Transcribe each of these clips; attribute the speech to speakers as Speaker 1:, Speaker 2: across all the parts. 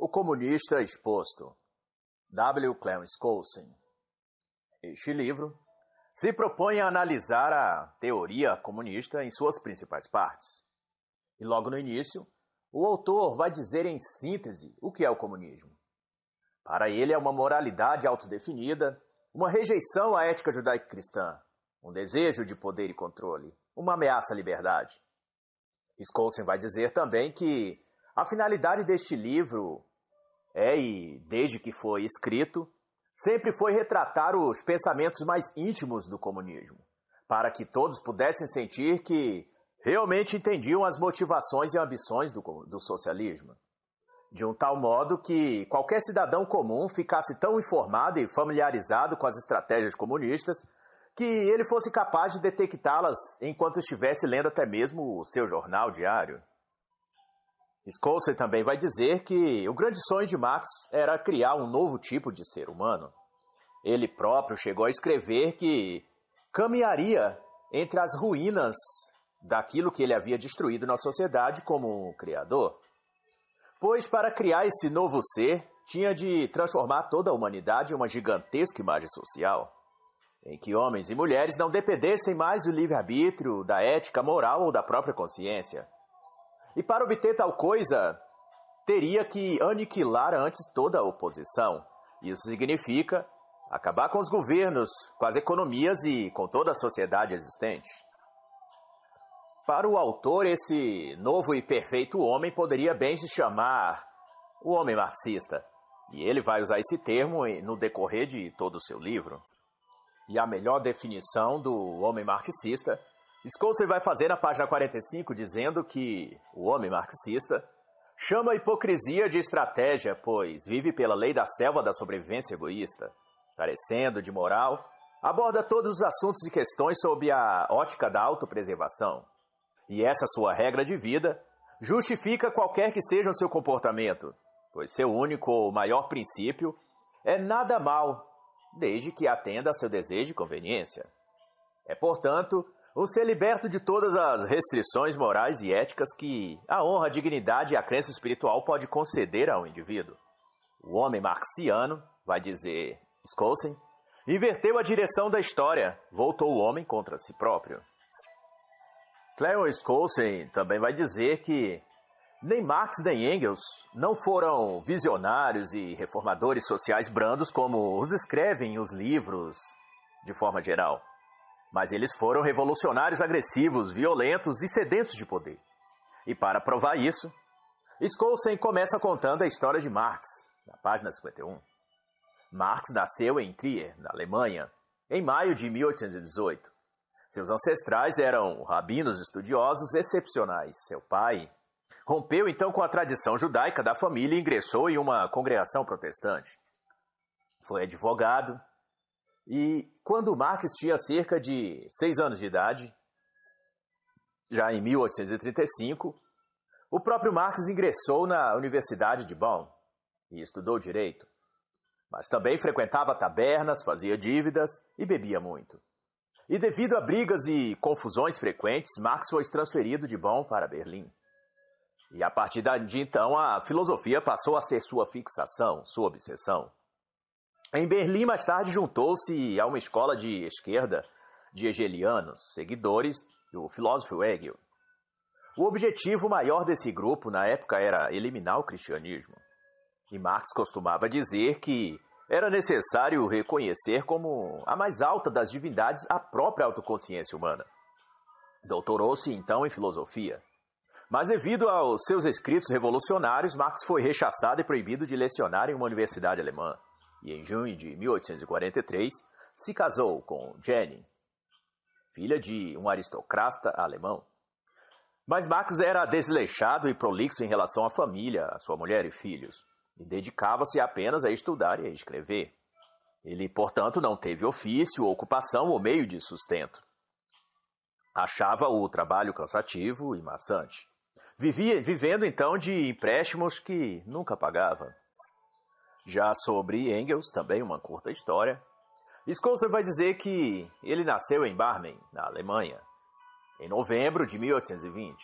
Speaker 1: O Comunista Exposto, W. Clarence Coulson. Este livro se propõe a analisar a teoria comunista em suas principais partes. E logo no início, o autor vai dizer em síntese o que é o comunismo. Para ele é uma moralidade autodefinida, uma rejeição à ética judaico-cristã, um desejo de poder e controle, uma ameaça à liberdade. Coulson vai dizer também que a finalidade deste livro e desde que foi escrito, sempre foi retratar os pensamentos mais íntimos do comunismo, para que todos pudessem sentir que realmente entendiam as motivações e ambições do socialismo, de um tal modo que qualquer cidadão comum ficasse tão informado e familiarizado com as estratégias comunistas que ele fosse capaz de detectá-las enquanto estivesse lendo até mesmo o seu jornal diário. Coulson também vai dizer que o grande sonho de Marx era criar um novo tipo de ser humano. Ele próprio chegou a escrever que caminharia entre as ruínas daquilo que ele havia destruído na sociedade como um criador. Pois para criar esse novo ser, tinha de transformar toda a humanidade em uma gigantesca imagem social, em que homens e mulheres não dependessem mais do livre-arbítrio, da ética moral ou da própria consciência. E para obter tal coisa, teria que aniquilar antes toda a oposição. Isso significa acabar com os governos, com as economias e com toda a sociedade existente. Para o autor, esse novo e perfeito homem poderia bem se chamar o homem marxista. E ele vai usar esse termo no decorrer de todo o seu livro. E a melhor definição do homem marxista, Coulson vai fazer na página 45, dizendo que o homem marxista chama a hipocrisia de estratégia, pois vive pela lei da selva da sobrevivência egoísta, carecendo de moral, aborda todos os assuntos e questões sob a ótica da autopreservação. E essa sua regra de vida justifica qualquer que seja o seu comportamento, pois seu único ou maior princípio é nada mal, desde que atenda a seu desejo e conveniência. É, portanto, um ser liberto de todas as restrições morais e éticas que a honra, a dignidade e a crença espiritual pode conceder ao indivíduo. O homem marxiano, vai dizer Coulson, inverteu a direção da história, voltou o homem contra si próprio. Clarence Coulson também vai dizer que nem Marx nem Engels não foram visionários e reformadores sociais brandos como os descrevem os livros de forma geral. Mas eles foram revolucionários agressivos, violentos e sedentos de poder. E para provar isso, Coulson começa contando a história de Marx, na página 51. Marx nasceu em Trier, na Alemanha, em maio de 1818. Seus ancestrais eram rabinos estudiosos excepcionais. Seu pai rompeu então com a tradição judaica da família e ingressou em uma congregação protestante. Foi advogado. E quando Marx tinha cerca de 6 anos de idade, já em 1835, o próprio Marx ingressou na Universidade de Bonn e estudou direito. Mas também frequentava tabernas, fazia dívidas e bebia muito. E devido a brigas e confusões frequentes, Marx foi transferido de Bonn para Berlim. E a partir de então, a filosofia passou a ser sua fixação, sua obsessão. Em Berlim, mais tarde, juntou-se a uma escola de esquerda de hegelianos, seguidores do filósofo Hegel. O objetivo maior desse grupo, na época, era eliminar o cristianismo. E Marx costumava dizer que era necessário reconhecer como a mais alta das divindades a própria autoconsciência humana. Doutorou-se, então, em filosofia. Mas devido aos seus escritos revolucionários, Marx foi rechaçado e proibido de lecionar em uma universidade alemã. E em junho de 1843, se casou com Jenny, filha de um aristocrata alemão. Mas Marx era desleixado e prolixo em relação à família, à sua mulher e filhos, e dedicava-se apenas a estudar e a escrever. Ele, portanto, não teve ofício, ocupação ou meio de sustento. Achava o trabalho cansativo e maçante. Vivendo, então, de empréstimos que nunca pagava. Já sobre Engels, também uma curta história, Coulson vai dizer que ele nasceu em Barmen, na Alemanha, em novembro de 1820.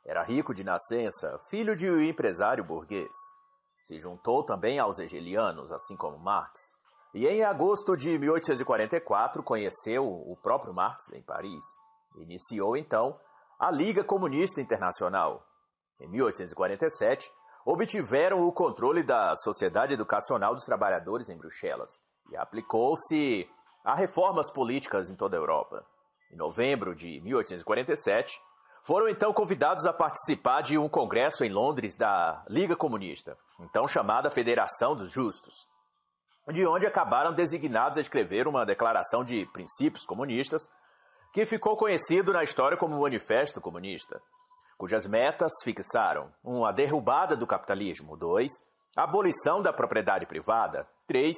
Speaker 1: Era rico de nascença, filho de um empresário burguês. Se juntou também aos hegelianos, assim como Marx, e em agosto de 1844 conheceu o próprio Marx em Paris. Iniciou então a Liga Comunista Internacional. Em 1847, obtiveram o controle da Sociedade Educacional dos Trabalhadores em Bruxelas e aplicou-se a reformas políticas em toda a Europa. Em novembro de 1847, foram então convidados a participar de um congresso em Londres da Liga Comunista, então chamada Federação dos Justos, de onde acabaram designados a escrever uma declaração de princípios comunistas que ficou conhecido na história como Manifesto Comunista, cujas metas fixaram 1. A derrubada do capitalismo, 2. A abolição da propriedade privada, 3.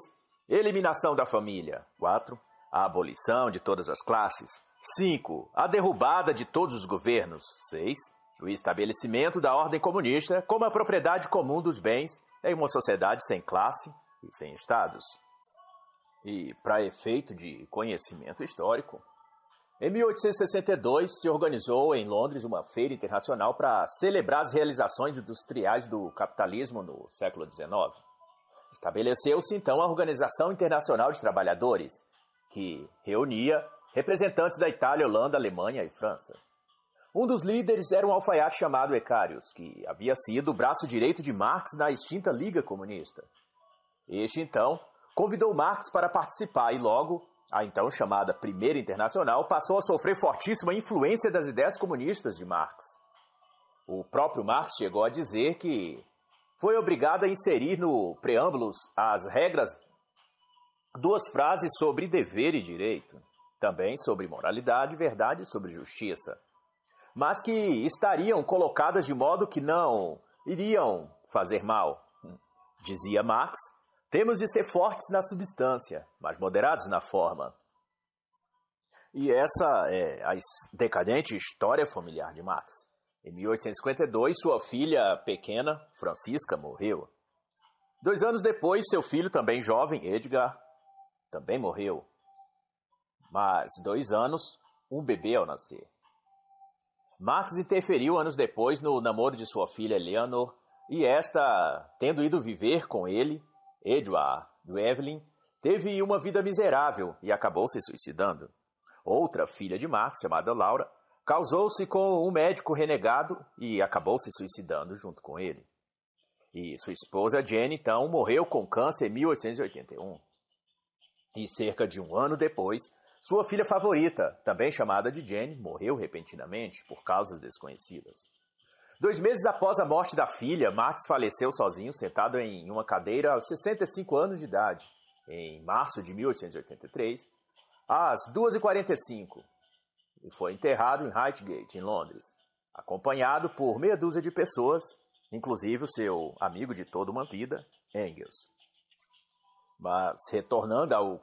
Speaker 1: Eliminação da família, 4. A abolição de todas as classes, 5. A derrubada de todos os governos, 6. O estabelecimento da ordem comunista como a propriedade comum dos bens em uma sociedade sem classe e sem estados. E, para efeito de conhecimento histórico, em 1862 se organizou em Londres uma feira internacional para celebrar as realizações industriais do capitalismo no século XIX. Estabeleceu-se então a Organização Internacional de Trabalhadores, que reunia representantes da Itália, Holanda, Alemanha e França. Um dos líderes era um alfaiate chamado Ecários, que havia sido o braço direito de Marx na extinta Liga Comunista. Este, então, convidou Marx para participar e logo, a então chamada Primeira Internacional, passou a sofrer fortíssima influência das ideias comunistas de Marx. O próprio Marx chegou a dizer que foi obrigado a inserir no preâmbulo as regras 2 frases sobre dever e direito, também sobre moralidade, verdade e sobre justiça, mas que estariam colocadas de modo que não iriam fazer mal. Dizia Marx, temos de ser fortes na substância, mas moderados na forma. E essa é a decadente história familiar de Marx. Em 1852, sua filha pequena, Francisca, morreu. 2 anos depois, seu filho, também jovem, Edgar, também morreu. Mas 2 anos, um bebê ao nascer. Marx interferiu anos depois no namoro de sua filha Eleanor, e esta, tendo ido viver com ele, Edward Evelyn, teve uma vida miserável e acabou se suicidando. Outra filha de Marx, chamada Laura, casou-se com um médico renegado e acabou se suicidando junto com ele. E sua esposa Jane, então, morreu com câncer em 1881. E cerca de 1 ano depois, sua filha favorita, também chamada de Jane, morreu repentinamente por causas desconhecidas. 2 meses após a morte da filha, Marx faleceu sozinho, sentado em uma cadeira aos 65 anos de idade, em março de 1883, às 2h45, e foi enterrado em Highgate, em Londres, acompanhado por meia dúzia de pessoas, inclusive o seu amigo de toda uma vida, Engels. Mas, retornando ao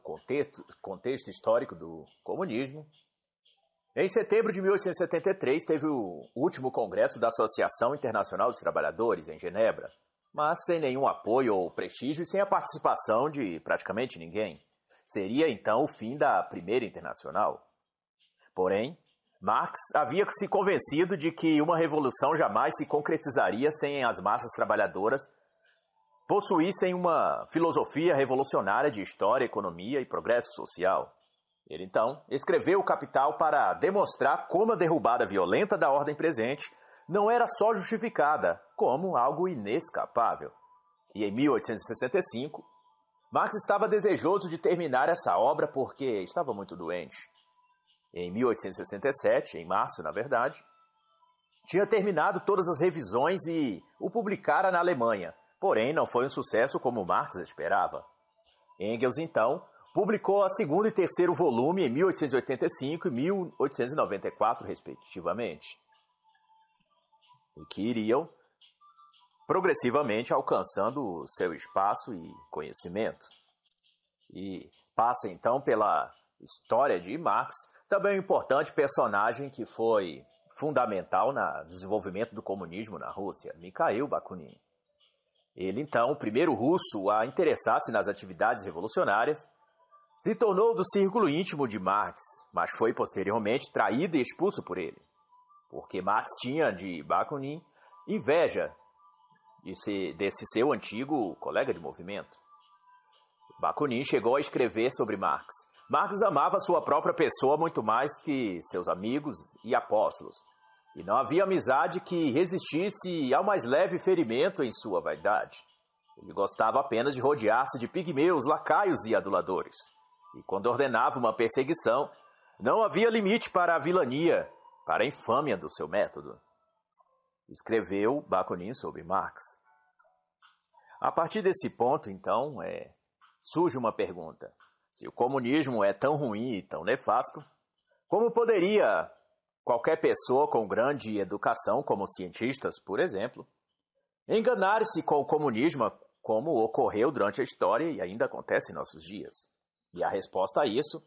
Speaker 1: contexto histórico do comunismo, em setembro de 1873 teve o último congresso da Associação Internacional dos Trabalhadores, em Genebra, mas sem nenhum apoio ou prestígio e sem a participação de praticamente ninguém. Seria então o fim da Primeira Internacional. Porém, Marx havia se convencido de que uma revolução jamais se concretizaria sem as massas trabalhadoras possuíssem uma filosofia revolucionária de história, economia e progresso social. Ele, então, escreveu O Capital para demonstrar como a derrubada violenta da ordem presente não era só justificada, como algo inescapável. E em 1865, Marx estava desejoso de terminar essa obra porque estava muito doente. Em 1867, em março, na verdade, tinha terminado todas as revisões e o publicara na Alemanha, porém não foi um sucesso como Marx esperava. Engels, então, publicou a 2º e 3º volume em 1885 e 1894, respectivamente, e que iriam progressivamente alcançando seu espaço e conhecimento. E passa então pela história de Marx, também um importante personagem que foi fundamental no desenvolvimento do comunismo na Rússia, Mikhail Bakunin. Ele, então, o primeiro russo a interessar-se nas atividades revolucionárias, se tornou do círculo íntimo de Marx, mas foi posteriormente traído e expulso por ele, porque Marx tinha de Bakunin inveja desse seu antigo colega de movimento. Bakunin chegou a escrever sobre Marx. Marx amava sua própria pessoa muito mais que seus amigos e apóstolos, e não havia amizade que resistisse ao mais leve ferimento em sua vaidade. Ele gostava apenas de rodear-se de pigmeus, lacaios e aduladores, e quando ordenava uma perseguição, não havia limite para a vilania, para a infâmia do seu método. Escreveu Bakunin sobre Marx. A partir desse ponto, então, surge uma pergunta. Se o comunismo é tão ruim e tão nefasto, como poderia qualquer pessoa com grande educação, como cientistas, por exemplo, enganar-se com o comunismo como ocorreu durante a história e ainda acontece em nossos dias? E a resposta a isso,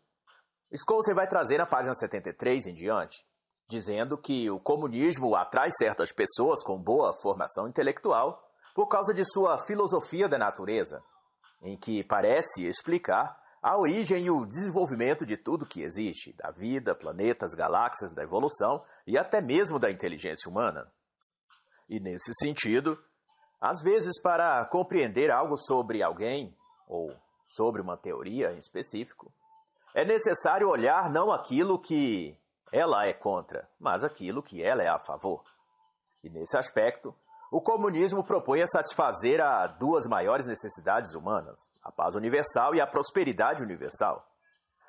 Speaker 1: Scholzer vai trazer na página 73 em diante, dizendo que o comunismo atrai certas pessoas com boa formação intelectual por causa de sua filosofia da natureza, em que parece explicar a origem e o desenvolvimento de tudo que existe, da vida, planetas, galáxias, da evolução e até mesmo da inteligência humana. E nesse sentido, às vezes para compreender algo sobre alguém ou sobre uma teoria em específico, é necessário olhar não aquilo que ela é contra, mas aquilo que ela é a favor. E nesse aspecto, o comunismo propõe a satisfazer a duas maiores necessidades humanas, a paz universal e a prosperidade universal.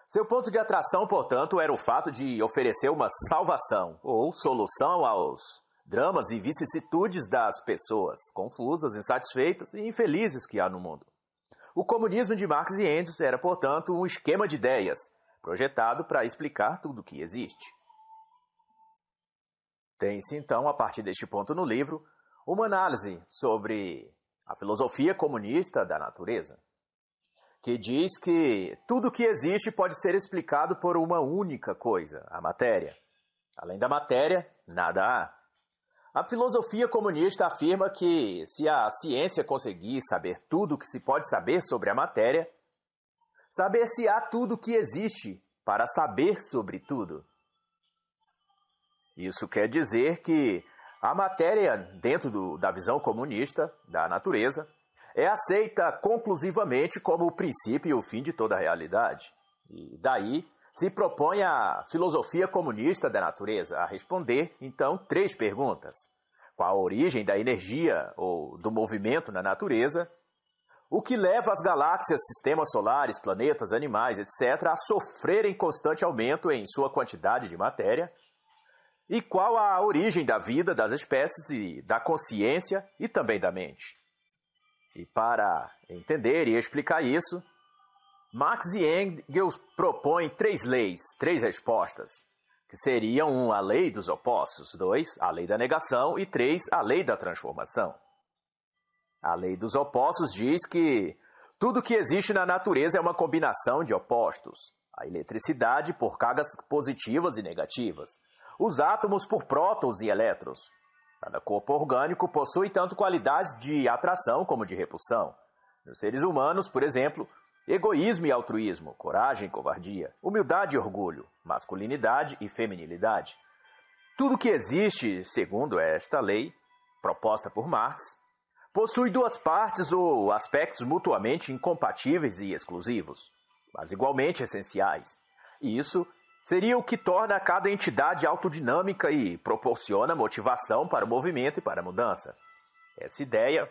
Speaker 1: Seu ponto de atração, portanto, era o fato de oferecer uma salvação ou solução aos dramas e vicissitudes das pessoas confusas, insatisfeitas e infelizes que há no mundo. O comunismo de Marx e Engels era, portanto, um esquema de ideias projetado para explicar tudo o que existe. Tem-se, então, a partir deste ponto no livro, uma análise sobre a filosofia comunista da natureza, que diz que tudo que existe pode ser explicado por uma única coisa, a matéria. Além da matéria, nada há. A filosofia comunista afirma que, se a ciência conseguir saber tudo o que se pode saber sobre a matéria, saber-se-á tudo o que existe para saber sobre tudo. Isso quer dizer que a matéria, dentro da visão comunista da natureza, é aceita conclusivamente como o princípio e o fim de toda a realidade. E daí se propõe a filosofia comunista da natureza a responder, então, 3 perguntas. Qual a origem da energia ou do movimento na natureza? O que leva as galáxias, sistemas solares, planetas, animais, etc., a sofrerem constante aumento em sua quantidade de matéria? E qual a origem da vida, das espécies e da consciência e também da mente? E para entender e explicar isso, Marx e Engels propõem 3 leis, 3 respostas, que seriam 1, a lei dos opostos, 2, a lei da negação e 3, a lei da transformação. A lei dos opostos diz que tudo que existe na natureza é uma combinação de opostos. A eletricidade por cargas positivas e negativas. Os átomos por prótons e elétrons. Cada corpo orgânico possui tanto qualidades de atração como de repulsão. Nos seres humanos, por exemplo, egoísmo e altruísmo, coragem e covardia, humildade e orgulho, masculinidade e feminilidade. Tudo que existe, segundo esta lei, proposta por Marx, possui 2 partes ou aspectos mutuamente incompatíveis e exclusivos, mas igualmente essenciais. E isso seria o que torna cada entidade autodinâmica e proporciona motivação para o movimento e para a mudança. Essa ideia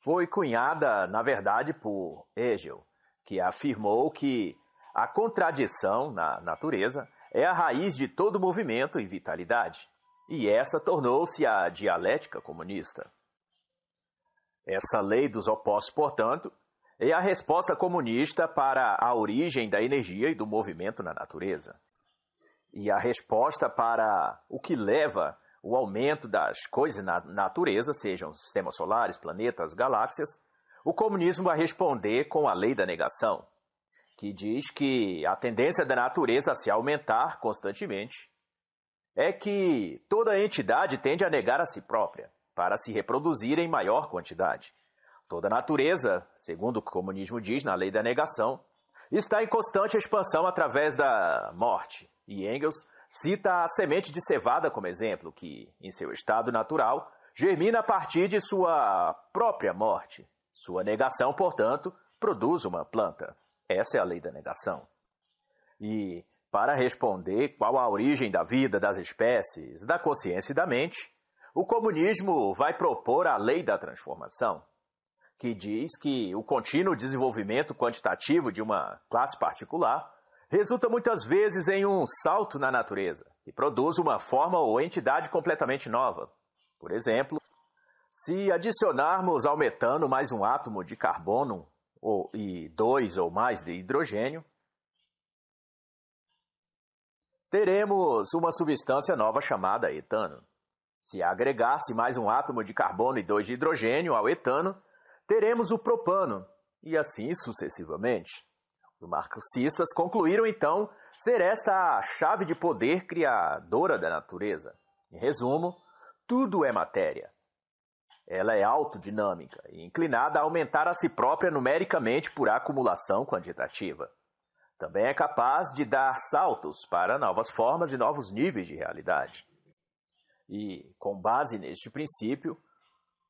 Speaker 1: foi cunhada, na verdade, por Hegel, que afirmou que a contradição na natureza é a raiz de todo movimento e vitalidade, e essa tornou-se a dialética comunista. Essa lei dos opostos, portanto, é a resposta comunista para a origem da energia e do movimento na natureza. E a resposta para o que leva o aumento das coisas na natureza, sejam sistemas solares, planetas, galáxias, o comunismo vai responder com a lei da negação, que diz que a tendência da natureza a se aumentar constantemente é que toda entidade tende a negar a si própria, para se reproduzir em maior quantidade. Toda natureza, segundo o comunismo diz na lei da negação, está em constante expansão através da morte. E Engels cita a semente de cevada como exemplo, que, em seu estado natural, germina a partir de sua própria morte. Sua negação, portanto, produz uma planta. Essa é a lei da negação. E, para responder qual a origem da vida, das espécies, da consciência e da mente, o comunismo vai propor a lei da transformação, que diz que o contínuo desenvolvimento quantitativo de uma classe particular resulta muitas vezes em um salto na natureza, que produz uma forma ou entidade completamente nova. Por exemplo, se adicionarmos ao metano mais um átomo de carbono e 2 ou mais de hidrogênio, teremos uma substância nova chamada etano. Se agregar-se mais um átomo de carbono e 2 de hidrogênio ao etano, teremos o propano, e assim sucessivamente. Os marxistas concluíram, então, ser esta a chave de poder criadora da natureza. Em resumo, tudo é matéria. Ela é autodinâmica e inclinada a aumentar a si própria numericamente por acumulação quantitativa. Também é capaz de dar saltos para novas formas e novos níveis de realidade. E, com base neste princípio,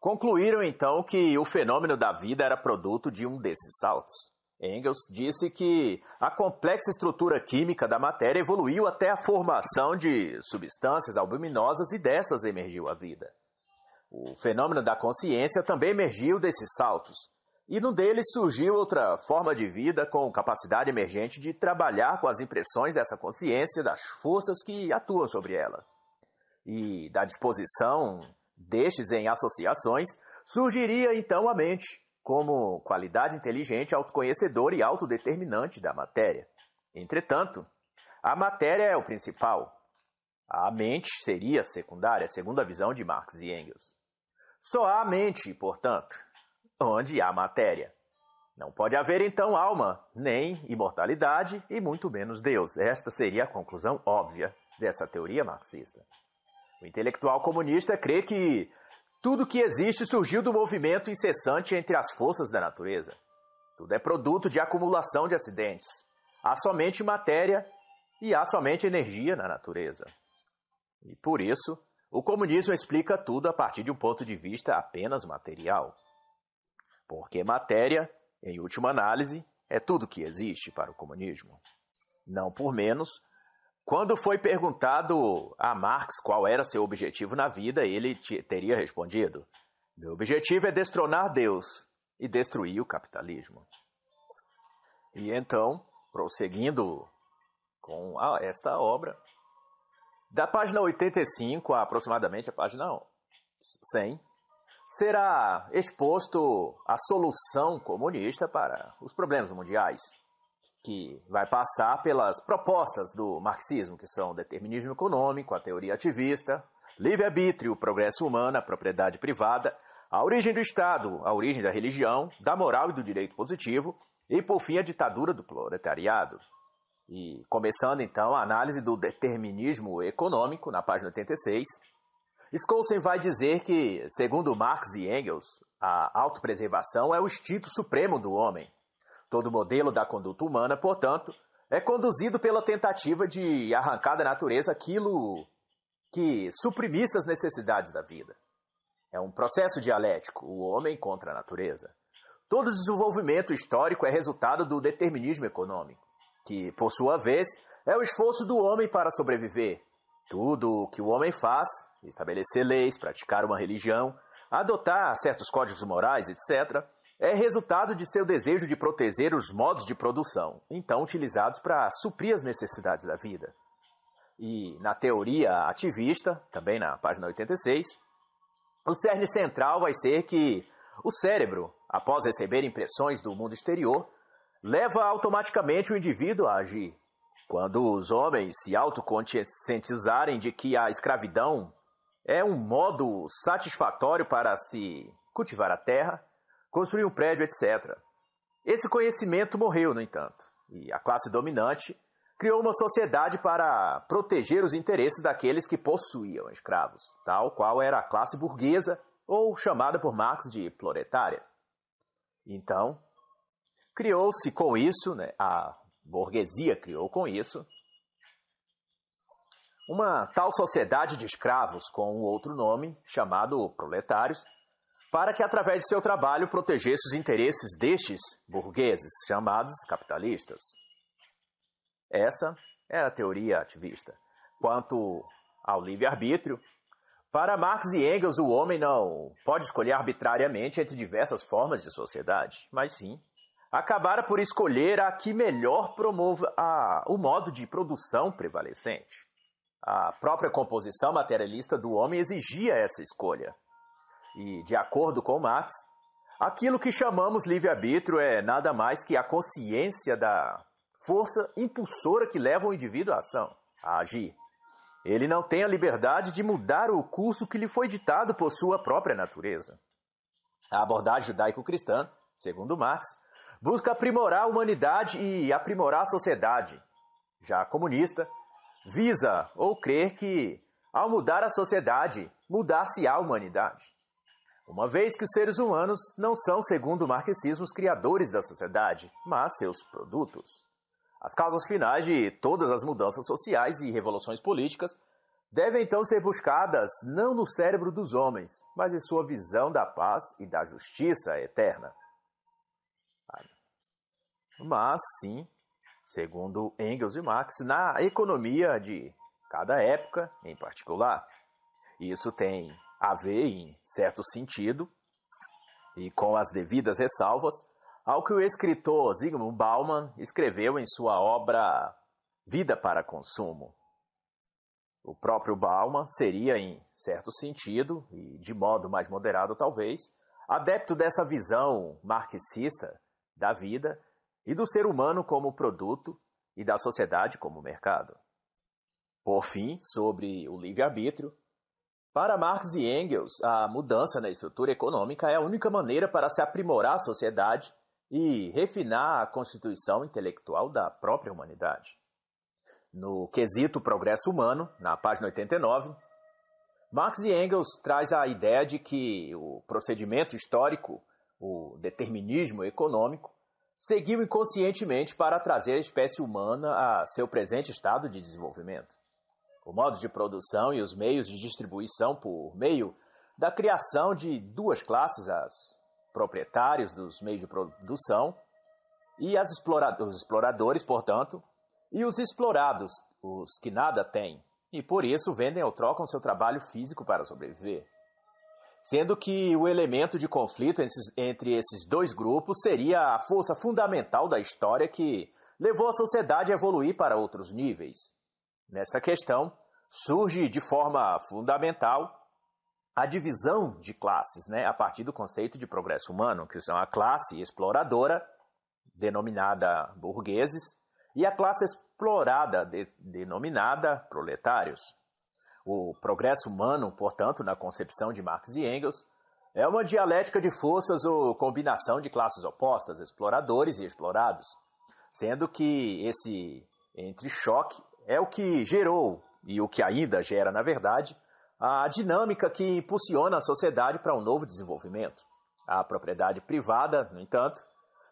Speaker 1: concluíram então que o fenômeno da vida era produto de um desses saltos. Engels disse que a complexa estrutura química da matéria evoluiu até a formação de substâncias albuminosas e dessas emergiu a vida. O fenômeno da consciência também emergiu desses saltos, e num deles surgiu outra forma de vida com capacidade emergente de trabalhar com as impressões dessa consciência, das forças que atuam sobre ela. E da disposição destes em associações, surgiria então a mente, como qualidade inteligente, autoconhecedora e autodeterminante da matéria. Entretanto, a matéria é o principal. A mente seria secundária, segundo a visão de Marx e Engels. Só há mente, portanto, onde há matéria. Não pode haver, então, alma, nem imortalidade e muito menos Deus. Esta seria a conclusão óbvia dessa teoria marxista. O intelectual comunista crê que tudo que existe surgiu do movimento incessante entre as forças da natureza. Tudo é produto de acumulação de acidentes. Há somente matéria e há somente energia na natureza. E por isso, o comunismo explica tudo a partir de um ponto de vista apenas material. Porque matéria, em última análise, é tudo que existe para o comunismo. Não por menos, quando foi perguntado a Marx qual era seu objetivo na vida, ele teria respondido: meu objetivo é destronar Deus e destruir o capitalismo. E então, prosseguindo com esta obra, da página 85 a aproximadamente a página 100, será exposto a solução comunista para os problemas mundiais, que vai passar pelas propostas do marxismo, que são o determinismo econômico, a teoria ativista, livre-arbítrio, o progresso humano, a propriedade privada, a origem do Estado, a origem da religião, da moral e do direito positivo, e, por fim, a ditadura do proletariado. E, começando, então, a análise do determinismo econômico, na página 86, Skousen vai dizer que, segundo Marx e Engels, a autopreservação é o instinto supremo do homem. Todo modelo da conduta humana, portanto, é conduzido pela tentativa de arrancar da natureza aquilo que suprimisse as necessidades da vida. É um processo dialético, o homem contra a natureza. Todo desenvolvimento histórico é resultado do determinismo econômico, que, por sua vez, é o esforço do homem para sobreviver. Tudo o que o homem faz, estabelecer leis, praticar uma religião, adotar certos códigos morais, etc., é resultado de seu desejo de proteger os modos de produção, então utilizados para suprir as necessidades da vida. E na teoria ativista, também na página 86, o cerne central vai ser que o cérebro, após receber impressões do mundo exterior, leva automaticamente o indivíduo a agir. Quando os homens se autoconscientizarem de que a escravidão é um modo satisfatório para se cultivar a terra, construir um prédio, etc. Esse conhecimento morreu, no entanto, e a classe dominante criou uma sociedade para proteger os interesses daqueles que possuíam escravos, tal qual era a classe burguesa, ou chamada por Marx de proletária. Então, criou-se com isso, a burguesia criou com isso, uma tal sociedade de escravos com um outro nome, chamado proletários, para que através de seu trabalho protegesse os interesses destes burgueses, chamados capitalistas. Essa é a teoria ativista. Quanto ao livre-arbítrio, para Marx e Engels, o homem não pode escolher arbitrariamente entre diversas formas de sociedade, mas sim acabara por escolher a que melhor promova o modo de produção prevalecente. A própria composição materialista do homem exigia essa escolha. E, de acordo com Marx, aquilo que chamamos livre-arbítrio é nada mais que a consciência da força impulsora que leva o indivíduo à ação, a agir. Ele não tem a liberdade de mudar o curso que lhe foi ditado por sua própria natureza. A abordagem judaico-cristã, segundo Marx, busca aprimorar a humanidade e aprimorar a sociedade. Já a comunista visa ou crer que, ao mudar a sociedade, mudar-se-á a humanidade. Uma vez que os seres humanos não são, segundo o marxismo, os criadores da sociedade, mas seus produtos. As causas finais de todas as mudanças sociais e revoluções políticas devem então ser buscadas não no cérebro dos homens, mas em sua visão da paz e da justiça eterna. Mas, sim, segundo Engels e Marx, na economia de cada época em particular. Isso tem a ver, em certo sentido, e com as devidas ressalvas, ao que o escritor Zygmunt Bauman escreveu em sua obra Vida para Consumo. O próprio Bauman seria, em certo sentido, e de modo mais moderado talvez, adepto dessa visão marxista da vida e do ser humano como produto e da sociedade como mercado. Por fim, sobre o livre-arbítrio, para Marx e Engels, a mudança na estrutura econômica é a única maneira para se aprimorar a sociedade e refinar a constituição intelectual da própria humanidade. No quesito progresso humano, na página 89, Marx e Engels traz a ideia de que o procedimento histórico, o determinismo econômico, seguiu inconscientemente para trazer a espécie humana a seu presente estado de desenvolvimento. O modo de produção e os meios de distribuição por meio da criação de duas classes, os proprietários dos meios de produção e os exploradores, portanto, e os explorados, os que nada têm, e por isso vendem ou trocam seu trabalho físico para sobreviver. Sendo que o elemento de conflito entre esses dois grupos seria a força fundamental da história que levou a sociedade a evoluir para outros níveis. Nessa questão, surge de forma fundamental a divisão de classes, a partir do conceito de progresso humano, que são a classe exploradora, denominada burgueses, e a classe explorada, denominada proletários. O progresso humano, portanto, na concepção de Marx e Engels, é uma dialética de forças ou combinação de classes opostas, exploradores e explorados, sendo que esse entrechoque é o que gerou, e o que ainda gera, na verdade, a dinâmica que impulsiona a sociedade para um novo desenvolvimento. A propriedade privada, no entanto,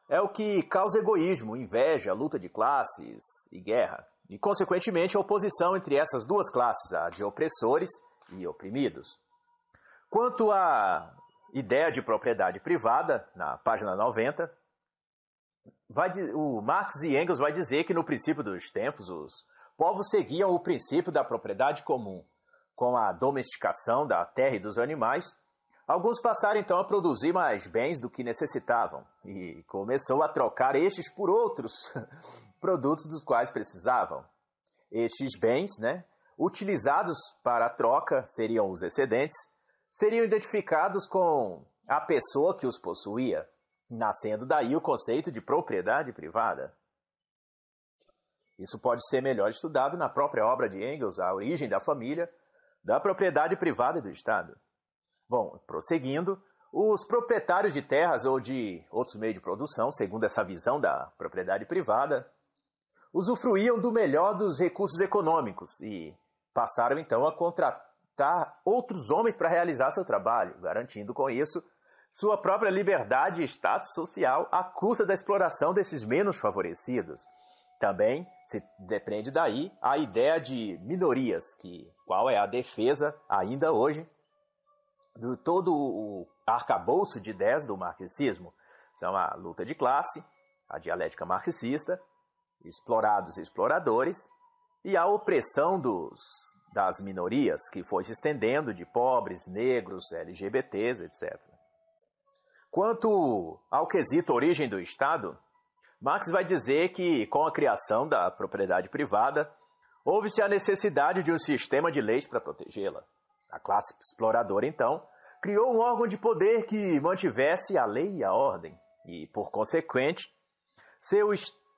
Speaker 1: é o que causa egoísmo, inveja, luta de classes e guerra. E, consequentemente, a oposição entre essas duas classes, a de opressores e oprimidos. Quanto à ideia de propriedade privada, na página 90, o Marx e Engels vai dizer que no princípio dos tempos os povos seguiam o princípio da propriedade comum. Com a domesticação da terra e dos animais, alguns passaram então a produzir mais bens do que necessitavam e começou a trocar estes por outros produtos dos quais precisavam. Estes bens, utilizados para a troca, seriam os excedentes, seriam identificados com a pessoa que os possuía, nascendo daí o conceito de propriedade privada. Isso pode ser melhor estudado na própria obra de Engels, A Origem da Família, da Propriedade Privada e do Estado. Bom, prosseguindo, os proprietários de terras ou de outros meios de produção, segundo essa visão da propriedade privada, usufruíam do melhor dos recursos econômicos e passaram então a contratar outros homens para realizar seu trabalho, garantindo com isso sua própria liberdade e status social à custa da exploração desses menos favorecidos. Também se depende daí a ideia de minorias, qual é a defesa ainda hoje de todo o arcabouço de ideias do marxismo. São a luta de classe, a dialética marxista, explorados e exploradores, e a opressão das minorias, que foi se estendendo de pobres, negros, LGBTs, etc. Quanto ao quesito origem do Estado, Marx vai dizer que, com a criação da propriedade privada, houve-se a necessidade de um sistema de leis para protegê-la. A classe exploradora, então, criou um órgão de poder que mantivesse a lei e a ordem, e, por consequente, seu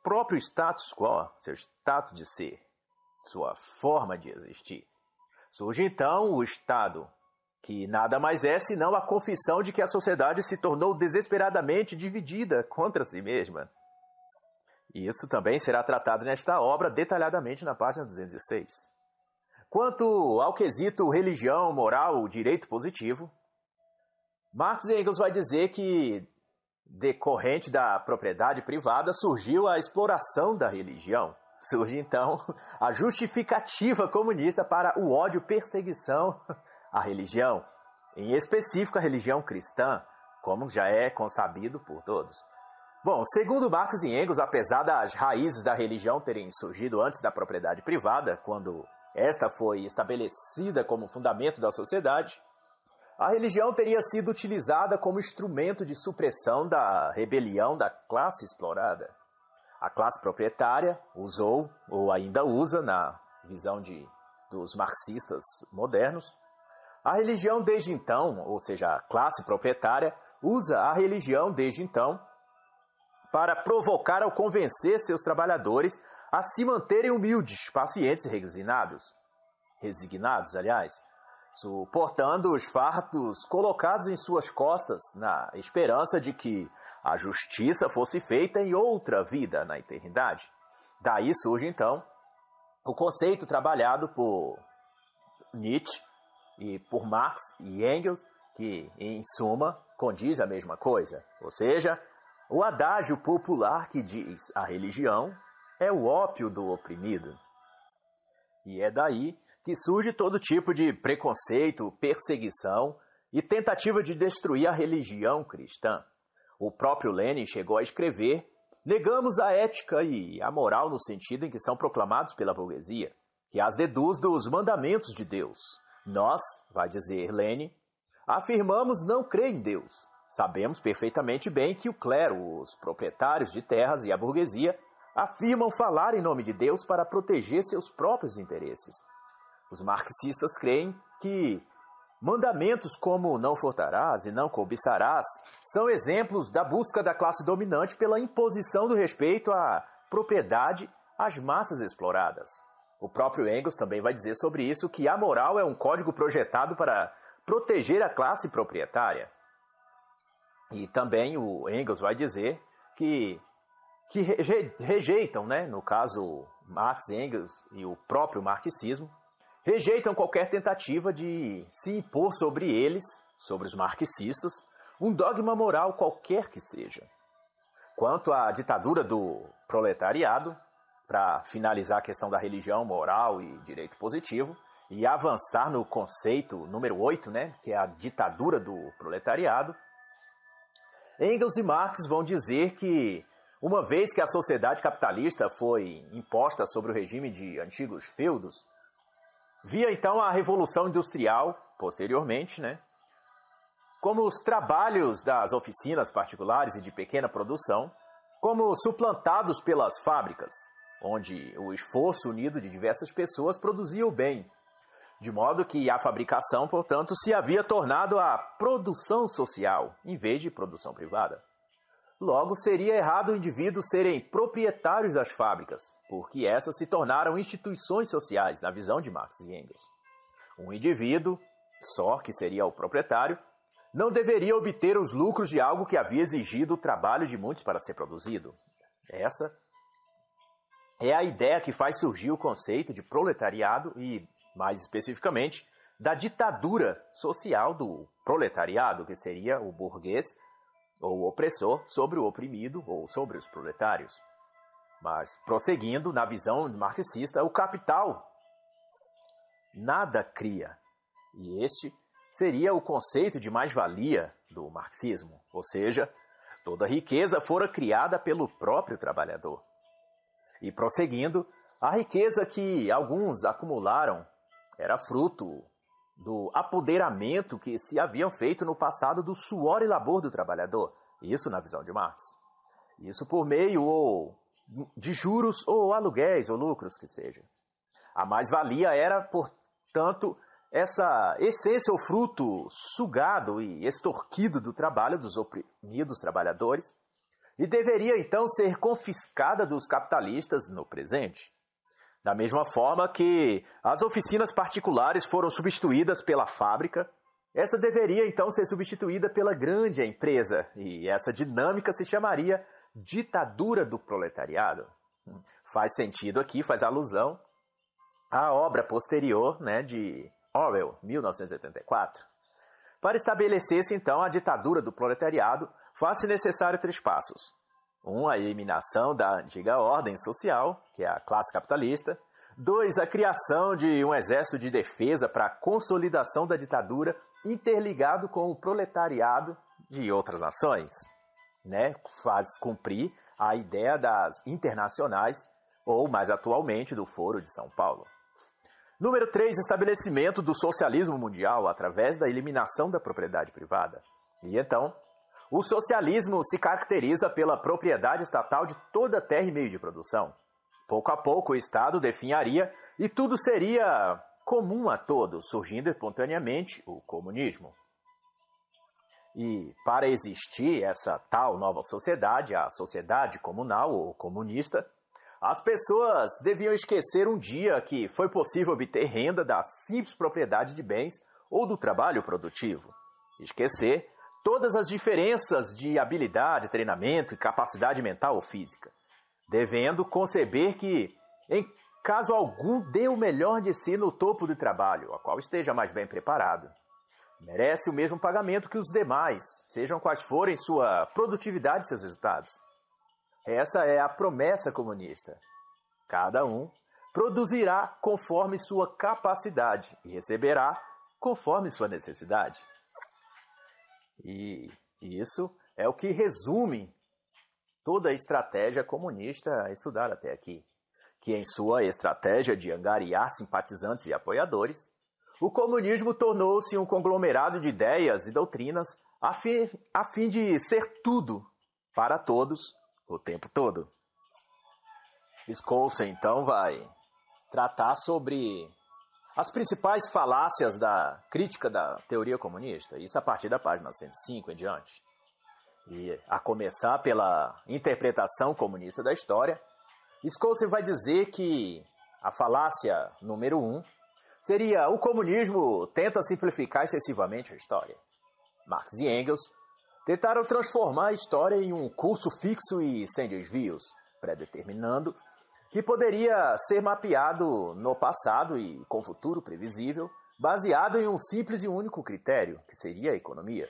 Speaker 1: próprio status quo, seu status de ser, sua forma de existir. Surge, então, o Estado, que nada mais é senão a confissão de que a sociedade se tornou desesperadamente dividida contra si mesma. E isso também será tratado nesta obra detalhadamente na página 206. Quanto ao quesito religião, moral, direito positivo, Marx e Engels vai dizer que, decorrente da propriedade privada, surgiu a exploração da religião. Surge, então, a justificativa comunista para o ódio e perseguição à religião, em específico a religião cristã, como já é consabido por todos. Bom, segundo Marx e Engels, apesar das raízes da religião terem surgido antes da propriedade privada, quando esta foi estabelecida como fundamento da sociedade, a religião teria sido utilizada como instrumento de supressão da rebelião da classe explorada. A classe proprietária usou, ou ainda usa, na visão dos marxistas modernos, a religião desde então, ou seja, a classe proprietária usa a religião desde então para provocar ou convencer seus trabalhadores a se manterem humildes, pacientes e resignados, suportando os fardos colocados em suas costas na esperança de que a justiça fosse feita em outra vida na eternidade. Daí surge, então, o conceito trabalhado por Nietzsche e por Marx e Engels, que, em suma, condiz a mesma coisa, ou seja, o adágio popular que diz a religião é o ópio do oprimido. E é daí que surge todo tipo de preconceito, perseguição e tentativa de destruir a religião cristã. O próprio Lenin chegou a escrever: negamos a ética e a moral no sentido em que são proclamados pela burguesia, que as deduz dos mandamentos de Deus. Nós, vai dizer Lenin, afirmamos não crer em Deus. Sabemos perfeitamente bem que o clero, os proprietários de terras e a burguesia afirmam falar em nome de Deus para proteger seus próprios interesses. Os marxistas creem que mandamentos como não furtarás e não cobiçarás são exemplos da busca da classe dominante pela imposição do respeito à propriedade às massas exploradas. O próprio Engels também vai dizer sobre isso que a moral é um código projetado para proteger a classe proprietária. E também o Engels vai dizer que rejeitam, no caso Marx, Engels e o próprio marxismo, rejeitam qualquer tentativa de se impor sobre eles, sobre os marxistas, um dogma moral qualquer que seja. Quanto à ditadura do proletariado, para finalizar a questão da religião, moral e direito positivo, e avançar no conceito número 8, que é a ditadura do proletariado, Engels e Marx vão dizer que, uma vez que a sociedade capitalista foi imposta sobre o regime de antigos feudos, via então a Revolução Industrial, posteriormente, como os trabalhos das oficinas particulares e de pequena produção, como suplantados pelas fábricas, onde o esforço unido de diversas pessoas produzia o bem, de modo que a fabricação, portanto, se havia tornado a produção social, em vez de produção privada. Logo, seria errado os indivíduos serem proprietários das fábricas, porque essas se tornaram instituições sociais, na visão de Marx e Engels. Um indivíduo, só que seria o proprietário, não deveria obter os lucros de algo que havia exigido o trabalho de muitos para ser produzido. Essa é a ideia que faz surgir o conceito de proletariado e, mais especificamente, da ditadura social do proletariado, que seria o burguês ou o opressor sobre o oprimido ou sobre os proletários. Mas, prosseguindo, na visão marxista, o capital nada cria. E este seria o conceito de mais-valia do marxismo, ou seja, toda riqueza fora criada pelo próprio trabalhador. E prosseguindo, a riqueza que alguns acumularam era fruto do apoderamento que se haviam feito no passado do suor e labor do trabalhador. Isso na visão de Marx. Isso por meio ou de juros ou aluguéis ou lucros que seja. A mais-valia era, portanto, essa essência ou fruto sugado e extorquido do trabalho dos oprimidos trabalhadores e deveria então ser confiscada dos capitalistas no presente. Da mesma forma que as oficinas particulares foram substituídas pela fábrica, essa deveria então ser substituída pela grande empresa, e essa dinâmica se chamaria ditadura do proletariado. Faz sentido aqui, faz alusão à obra posterior, de Orwell, 1984. Para estabelecer-se então a ditadura do proletariado, faz-se necessário 3 passos. 1, a eliminação da antiga ordem social, que é a classe capitalista. 2, a criação de um exército de defesa para a consolidação da ditadura interligado com o proletariado de outras nações. Faz cumprir a ideia das internacionais, ou mais atualmente do Foro de São Paulo. Número 3, estabelecimento do socialismo mundial através da eliminação da propriedade privada. E então, o socialismo se caracteriza pela propriedade estatal de toda a terra e meio de produção. Pouco a pouco o Estado definharia e tudo seria comum a todos, surgindo espontaneamente o comunismo. E para existir essa tal nova sociedade, a sociedade comunal ou comunista, as pessoas deviam esquecer um dia que foi possível obter renda da simples propriedade de bens ou do trabalho produtivo. Esquecer todas as diferenças de habilidade, treinamento e capacidade mental ou física, devendo conceber que, em caso algum, dê o melhor de si no topo do trabalho, a qual esteja mais bem preparado. Merece o mesmo pagamento que os demais, sejam quais forem sua produtividade e seus resultados. Essa é a promessa comunista. Cada um produzirá conforme sua capacidade e receberá conforme sua necessidade. E isso é o que resume toda a estratégia comunista estudada até aqui, que em sua estratégia de angariar simpatizantes e apoiadores, o comunismo tornou-se um conglomerado de ideias e doutrinas a fim de ser tudo para todos o tempo todo. Scholze, então, vai tratar sobre as principais falácias da crítica da teoria comunista, isso a partir da página 105 em diante. E a começar pela interpretação comunista da história, Scholze vai dizer que a falácia número 1 seria o comunismo tenta simplificar excessivamente a história. Marx e Engels tentaram transformar a história em um curso fixo e sem desvios, predeterminando que poderia ser mapeado no passado e com futuro previsível, baseado em um simples e único critério, que seria a economia.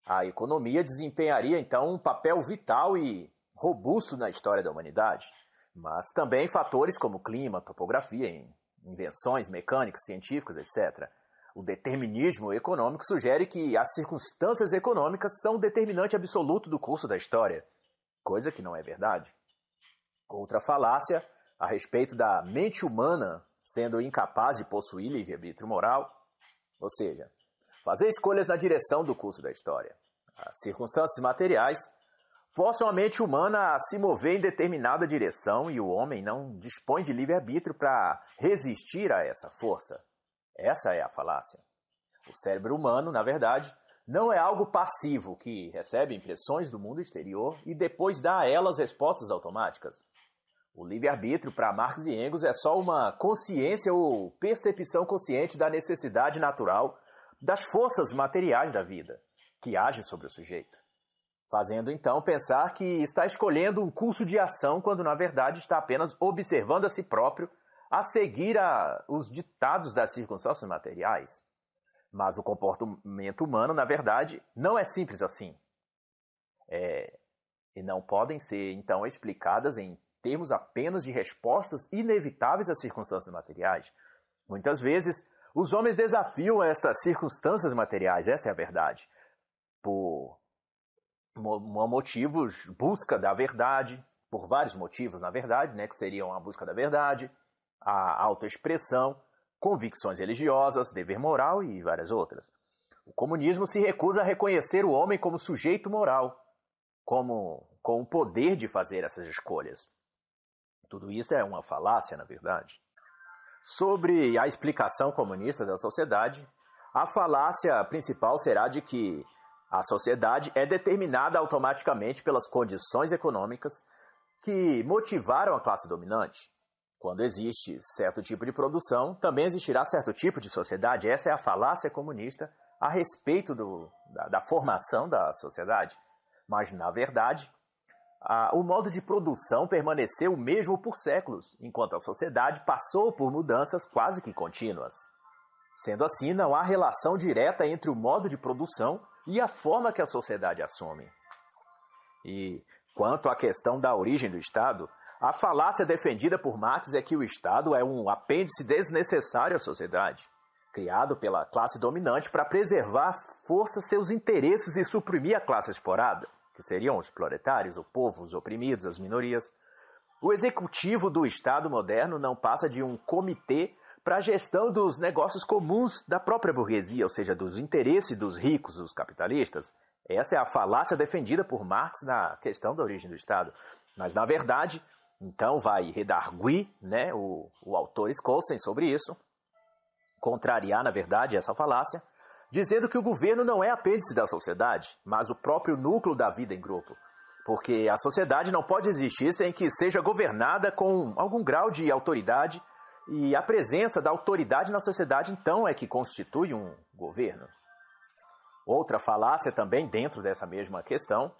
Speaker 1: A economia desempenharia, então, um papel vital e robusto na história da humanidade, mas também fatores como clima, topografia, invenções mecânicas, científicas, etc. O determinismo econômico sugere que as circunstâncias econômicas são o determinante absoluto do curso da história, coisa que não é verdade. Outra falácia a respeito da mente humana sendo incapaz de possuir livre-arbítrio moral, ou seja, fazer escolhas na direção do curso da história. As circunstâncias materiais forçam a mente humana a se mover em determinada direção e o homem não dispõe de livre-arbítrio para resistir a essa força. Essa é a falácia. O cérebro humano, na verdade, não é algo passivo que recebe impressões do mundo exterior e depois dá a elas respostas automáticas. O livre-arbítrio, para Marx e Engels, é só uma consciência ou percepção consciente da necessidade natural das forças materiais da vida, que agem sobre o sujeito, fazendo então pensar que está escolhendo um curso de ação quando na verdade está apenas observando a si próprio a seguir os ditados das circunstâncias materiais. Mas o comportamento humano, na verdade, não é simples assim. E não podem ser, então, explicadas em termos apenas de respostas inevitáveis às circunstâncias materiais. Muitas vezes, os homens desafiam estas circunstâncias materiais, essa é a verdade, por motivos, busca da verdade, por vários motivos, na verdade, né, que seriam a busca da verdade, a autoexpressão, convicções religiosas, dever moral e várias outras. O comunismo se recusa a reconhecer o homem como sujeito moral, com o poder de fazer essas escolhas. Tudo isso é uma falácia, na verdade. Sobre a explicação comunista da sociedade, a falácia principal será de que a sociedade é determinada automaticamente pelas condições econômicas que motivaram a classe dominante. Quando existe certo tipo de produção, também existirá certo tipo de sociedade. Essa é a falácia comunista a respeito da formação da sociedade. Mas, na verdade, o modo de produção permaneceu o mesmo por séculos, enquanto a sociedade passou por mudanças quase que contínuas. Sendo assim, não há relação direta entre o modo de produção e a forma que a sociedade assume. E, quanto à questão da origem do Estado, a falácia defendida por Marx é que o Estado é um apêndice desnecessário à sociedade, criado pela classe dominante para preservar à força seus interesses e suprimir a classe explorada, que seriam os proletários, o povo, os oprimidos, as minorias. O executivo do Estado moderno não passa de um comitê para a gestão dos negócios comuns da própria burguesia, ou seja, dos interesses dos ricos, dos capitalistas. Essa é a falácia defendida por Marx na questão da origem do Estado. Mas, na verdade, então vai redarguir, né, o autor Skousen sobre isso, contrariar, na verdade, essa falácia, dizendo que o governo não é apêndice da sociedade, mas o próprio núcleo da vida em grupo. Porque a sociedade não pode existir sem que seja governada com algum grau de autoridade, e a presença da autoridade na sociedade, então, é que constitui um governo. Outra falácia também dentro dessa mesma questão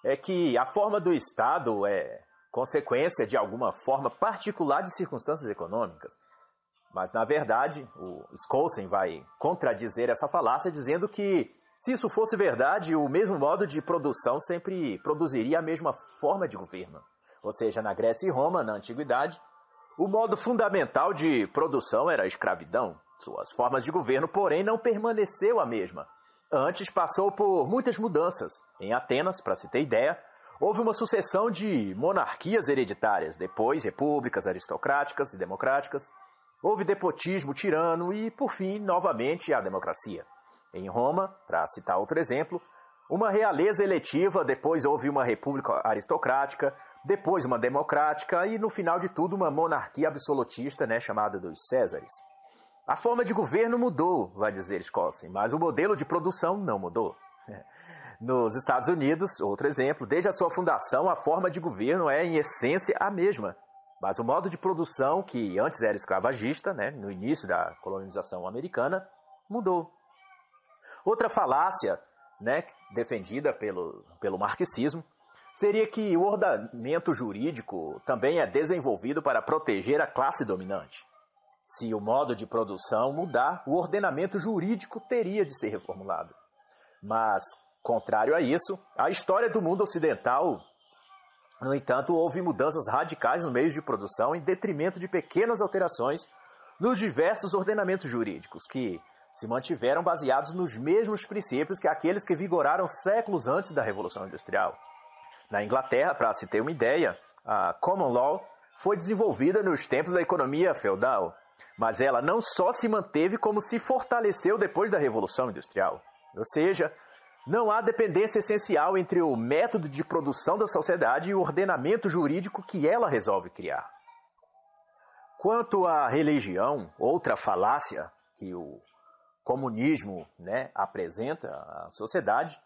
Speaker 1: é que a forma do Estado é consequência de alguma forma particular de circunstâncias econômicas. Mas, na verdade, o Skousen vai contradizer essa falácia dizendo que, se isso fosse verdade, o mesmo modo de produção sempre produziria a mesma forma de governo. Ou seja, na Grécia e Roma, na Antiguidade, o modo fundamental de produção era a escravidão. Suas formas de governo, porém, não permaneceu a mesma. Antes passou por muitas mudanças. Em Atenas, para se ter ideia, houve uma sucessão de monarquias hereditárias, depois repúblicas aristocráticas e democráticas. Houve despotismo tirano e, por fim, novamente a democracia. Em Roma, para citar outro exemplo, uma realeza eletiva, depois houve uma república aristocrática, depois uma democrática e, no final de tudo, uma monarquia absolutista, né, chamada dos Césares. A forma de governo mudou, vai dizer Skousen, mas o modelo de produção não mudou. Nos Estados Unidos, outro exemplo, desde a sua fundação, a forma de governo é, em essência, a mesma. Mas o modo de produção, que antes era escravagista, né, no início da colonização americana, mudou. Outra falácia, né, defendida pelo marxismo, seria que o ordenamento jurídico também é desenvolvido para proteger a classe dominante. Se o modo de produção mudar, o ordenamento jurídico teria de ser reformulado. Mas, contrário a isso, a história do mundo ocidental, no entanto, houve mudanças radicais no meio de produção em detrimento de pequenas alterações nos diversos ordenamentos jurídicos, que se mantiveram baseados nos mesmos princípios que aqueles que vigoraram séculos antes da Revolução Industrial. Na Inglaterra, para se ter uma ideia, a Common Law foi desenvolvida nos tempos da economia feudal, mas ela não só se manteve, como se fortaleceu depois da Revolução Industrial. Ou seja, não há dependência essencial entre o método de produção da sociedade e o ordenamento jurídico que ela resolve criar. Quanto à religião, outra falácia que o comunismo, né, apresenta à sociedade,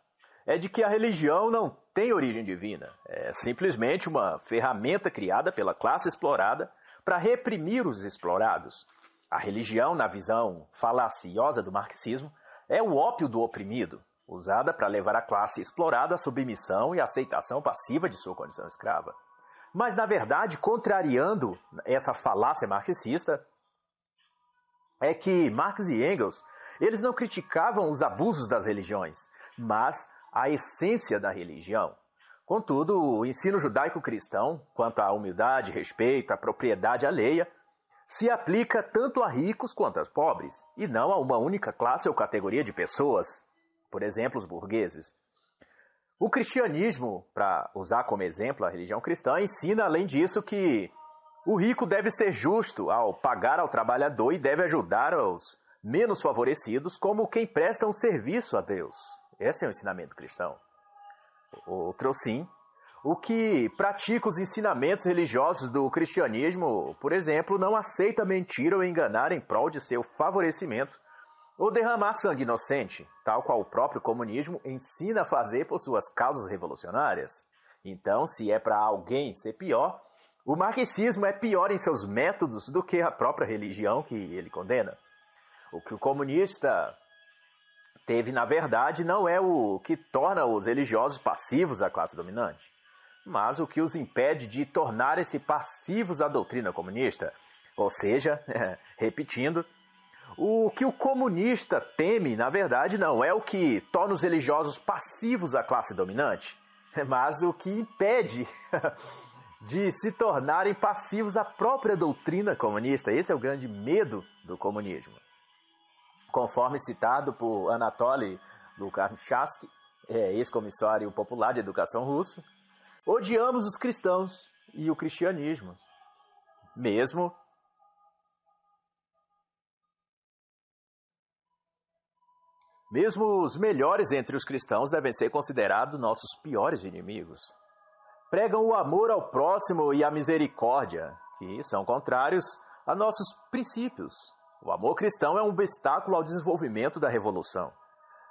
Speaker 1: é de que a religião não tem origem divina. É simplesmente uma ferramenta criada pela classe explorada para reprimir os explorados. A religião, na visão falaciosa do marxismo, é o ópio do oprimido, usada para levar a classe explorada à submissão e aceitação passiva de sua condição escrava. Mas, na verdade, contrariando essa falácia marxista, é que Marx e Engels, eles não criticavam os abusos das religiões, mas a essência da religião. Contudo, o ensino judaico-cristão, quanto à humildade, respeito, à propriedade alheia, se aplica tanto a ricos quanto a pobres, e não a uma única classe ou categoria de pessoas, por exemplo, os burgueses. O cristianismo, para usar como exemplo a religião cristã, ensina, além disso, que o rico deve ser justo ao pagar ao trabalhador e deve ajudar os menos favorecidos como quem presta um serviço a Deus. Esse é o ensinamento cristão. Outro sim, o que pratica os ensinamentos religiosos do cristianismo, por exemplo, não aceita mentir ou enganar em prol de seu favorecimento ou derramar sangue inocente, tal qual o próprio comunismo ensina a fazer por suas causas revolucionárias. Então, se é para alguém ser pior, o marxismo é pior em seus métodos do que a própria religião que ele condena. O que o comunista teve, na verdade, não é o que torna os religiosos passivos à classe dominante, mas o que os impede de tornarem-se passivos à doutrina comunista. Ou seja, repetindo, o que o comunista teme, na verdade, não é o que torna os religiosos passivos à classe dominante, mas o que impede de se tornarem passivos à própria doutrina comunista. Esse é o grande medo do comunismo. Conforme citado por Anatoly Lukachansky, ex-comissário popular de educação russo, odiamos os cristãos e o cristianismo, mesmo os melhores entre os cristãos devem ser considerados nossos piores inimigos. Pregam o amor ao próximo e a misericórdia, que são contrários a nossos princípios. O amor cristão é um obstáculo ao desenvolvimento da revolução.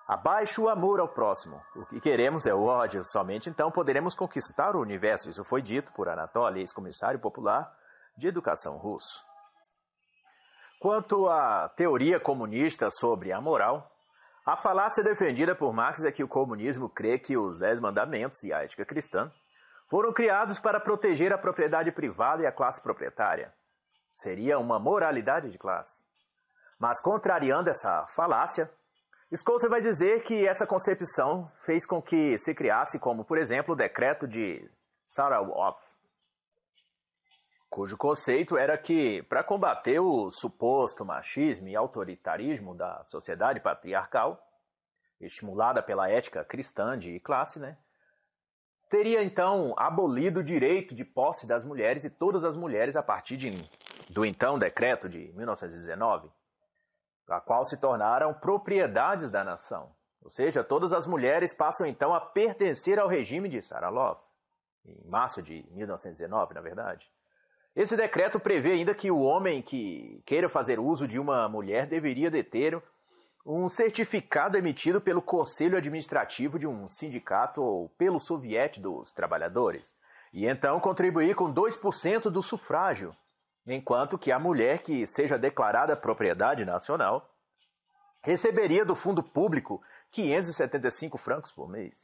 Speaker 1: Abaixo o amor ao próximo. O que queremos é o ódio. Somente então poderemos conquistar o universo. Isso foi dito por Anatoly, ex-comissário popular de educação russo. Quanto à teoria comunista sobre a moral, a falácia defendida por Marx é que o comunismo crê que os 10 mandamentos e a ética cristã foram criados para proteger a propriedade privada e a classe proprietária. Seria uma moralidade de classe. Mas, contrariando essa falácia, Scholzer vai dizer que essa concepção fez com que se criasse, como, por exemplo, o decreto de Saratov, cujo conceito era que, para combater o suposto machismo e autoritarismo da sociedade patriarcal, estimulada pela ética cristã de classe, teria então abolido o direito de posse das mulheres e todas as mulheres a partir do então decreto de 1919, a qual se tornaram propriedades da nação. Ou seja, todas as mulheres passam então a pertencer ao regime de Saratov, em março de 1919, na verdade. Esse decreto prevê ainda que o homem que queira fazer uso de uma mulher deveria deter um certificado emitido pelo Conselho Administrativo de um sindicato ou pelo Soviete dos Trabalhadores, e então contribuir com 2% do sufrágio, enquanto que a mulher que seja declarada propriedade nacional receberia do fundo público 575 francos por mês,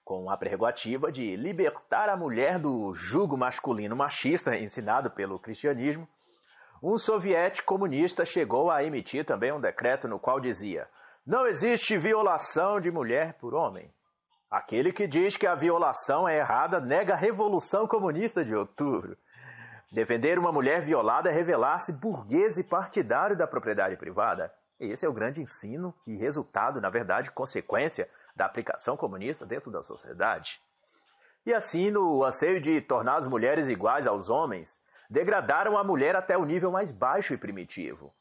Speaker 1: com a prerrogativa de libertar a mulher do jugo masculino machista ensinado pelo cristianismo. Um soviético comunista chegou a emitir também um decreto no qual dizia: não existe violação de mulher por homem. Aquele que diz que a violação é errada nega a Revolução Comunista de Outubro. Defender uma mulher violada é revelar-se burguês e partidário da propriedade privada. Esse é o grande ensino e resultado, na verdade, consequência da aplicação comunista dentro da sociedade. E assim, no anseio de tornar as mulheres iguais aos homens, degradaram a mulher até o nível mais baixo e primitivo.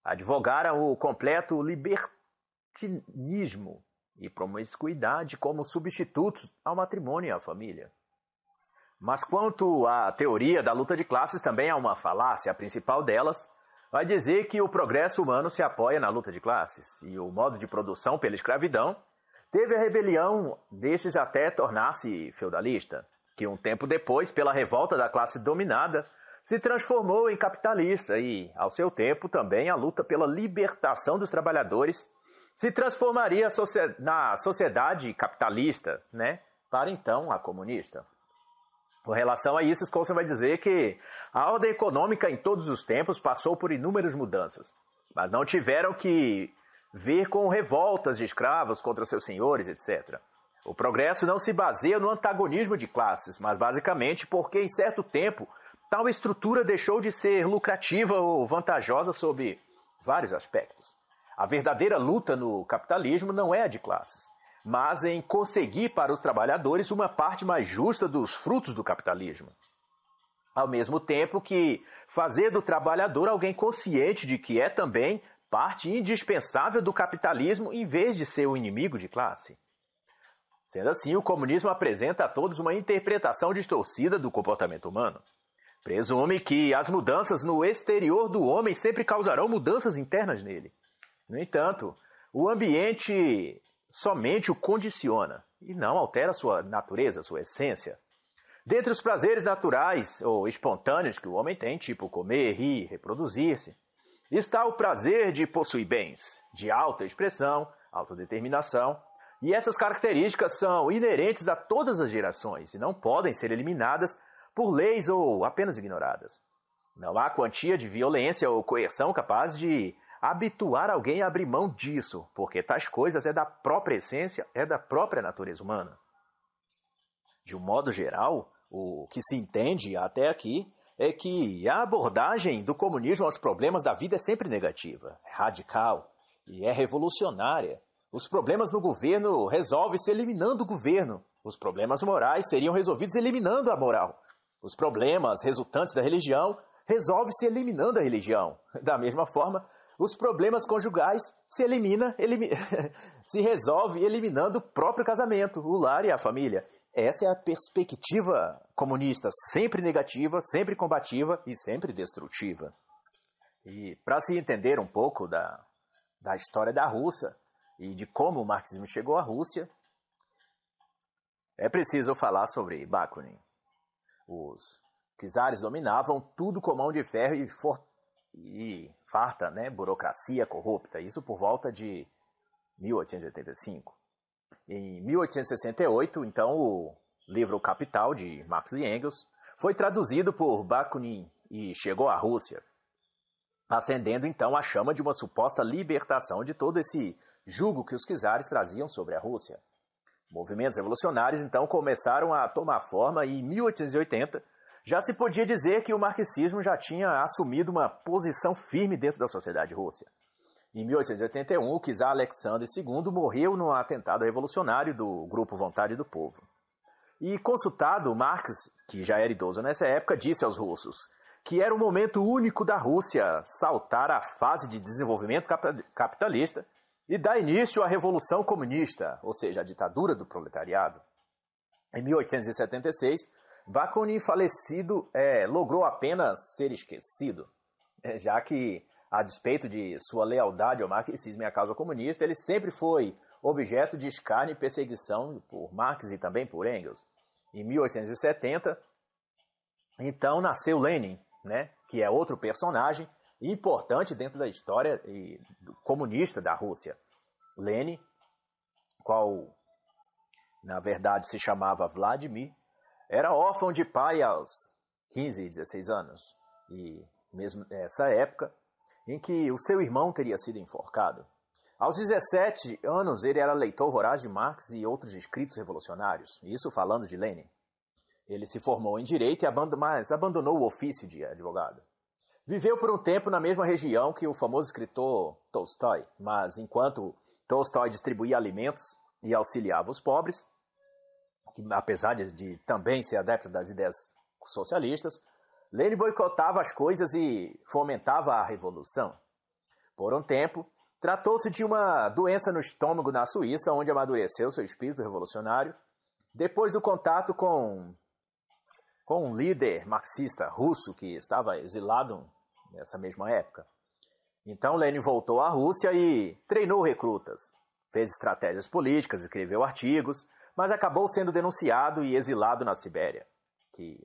Speaker 1: Advogaram o completo libertinismo e promiscuidade como substitutos ao matrimônio e à família. Mas quanto à teoria da luta de classes, também há uma falácia. A principal delas vai dizer que o progresso humano se apoia na luta de classes, e o modo de produção pela escravidão teve a rebelião destes até tornar-se feudalista, que um tempo depois, pela revolta da classe dominada, se transformou em capitalista e, ao seu tempo, também a luta pela libertação dos trabalhadores se transformaria na sociedade capitalista, para então a comunista. Com relação a isso, Scholzer vai dizer que a ordem econômica em todos os tempos passou por inúmeras mudanças, mas não tiveram que ver com revoltas de escravos contra seus senhores, etc. O progresso não se baseia no antagonismo de classes, mas basicamente porque, em certo tempo, tal estrutura deixou de ser lucrativa ou vantajosa sob vários aspectos. A verdadeira luta no capitalismo não é a de classes, mas em conseguir para os trabalhadores uma parte mais justa dos frutos do capitalismo. Ao mesmo tempo que fazer do trabalhador alguém consciente de que é também parte indispensável do capitalismo em vez de ser o inimigo de classe. Sendo assim, o comunismo apresenta a todos uma interpretação distorcida do comportamento humano. Presume que as mudanças no exterior do homem sempre causarão mudanças internas nele. No entanto, o ambiente somente o condiciona e não altera sua natureza, sua essência. Dentre os prazeres naturais ou espontâneos que o homem tem, tipo comer, rir, reproduzir-se, está o prazer de possuir bens, de alta expressão, autodeterminação, e essas características são inerentes a todas as gerações e não podem ser eliminadas por leis ou apenas ignoradas. Não há quantia de violência ou coerção capaz de habituar alguém a abrir mão disso, porque tais coisas é da própria essência, é da própria natureza humana. De um modo geral, o que se entende até aqui é que a abordagem do comunismo aos problemas da vida é sempre negativa, é radical e é revolucionária. Os problemas no governo resolvem-se eliminando o governo. Os problemas morais seriam resolvidos eliminando a moral. Os problemas resultantes da religião resolvem-se eliminando a religião. Da mesma forma, os problemas conjugais se resolve eliminando o próprio casamento, o lar e a família. Essa é a perspectiva comunista, sempre negativa, sempre combativa e sempre destrutiva. E para se entender um pouco da história da Rússia e de como o marxismo chegou à Rússia, é preciso falar sobre Bakunin. Os czares dominavam tudo com mão de ferro e farta, burocracia corrupta, isso por volta de 1885. Em 1868, então, o livro Capital, de Marx e Engels, foi traduzido por Bakunin e chegou à Rússia, acendendo então a chama de uma suposta libertação de todo esse jugo que os czares traziam sobre a Rússia. Movimentos revolucionários então começaram a tomar forma e em 1880 já se podia dizer que o marxismo já tinha assumido uma posição firme dentro da sociedade russa. Em 1881, o czar Alexandre II morreu num atentado revolucionário do Grupo Vontade do Povo. E consultado, Marx, que já era idoso nessa época, disse aos russos que era o momento único da Rússia saltar a fase de desenvolvimento capitalista e dar início à Revolução Comunista, ou seja, a ditadura do proletariado. Em 1876, Bakunin, falecido, logrou apenas ser esquecido, já que, a despeito de sua lealdade ao marxismo e à causa comunista, ele sempre foi objeto de escárnio e perseguição por Marx e também por Engels. Em 1870, então, nasceu Lenin, que é outro personagem importante dentro da história comunista da Rússia. Lenin, qual na verdade se chamava Vladimir, era órfão de pai aos 15 e 16 anos, e mesmo nessa época em que o seu irmão teria sido enforcado. Aos 17 anos, ele era leitor voraz de Marx e outros escritos revolucionários, isso falando de Lenin. Ele se formou em Direito, mas abandonou o ofício de advogado. Viveu por um tempo na mesma região que o famoso escritor Tolstói, mas enquanto Tolstói distribuía alimentos e auxiliava os pobres, que apesar de também ser adepto das ideias socialistas, Lenin boicotava as coisas e fomentava a revolução. Por um tempo, tratou-se de uma doença no estômago na Suíça, onde amadureceu seu espírito revolucionário, depois do contato com um líder marxista russo que estava exilado nessa mesma época. Então Lenin voltou à Rússia e treinou recrutas, fez estratégias políticas, escreveu artigos, mas acabou sendo denunciado e exilado na Sibéria, que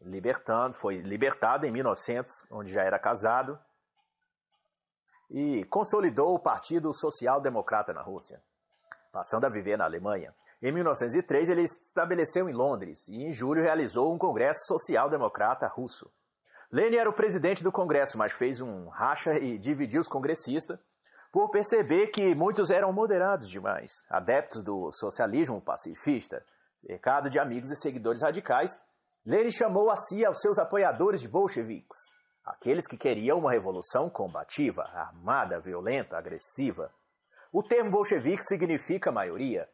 Speaker 1: foi libertado em 1900, onde já era casado, e consolidou o Partido Social Democrata na Rússia, passando a viver na Alemanha. Em 1903, ele se estabeleceu em Londres e, em julho, realizou um Congresso Social-Democrata russo. Lenin era o presidente do Congresso, mas fez um racha e dividiu os congressistas, por perceber que muitos eram moderados demais, adeptos do socialismo pacifista, cercado de amigos e seguidores radicais. Lenin chamou a si aos seus apoiadores de bolcheviques, aqueles que queriam uma revolução combativa, armada, violenta, agressiva. O termo bolchevique significa maioria,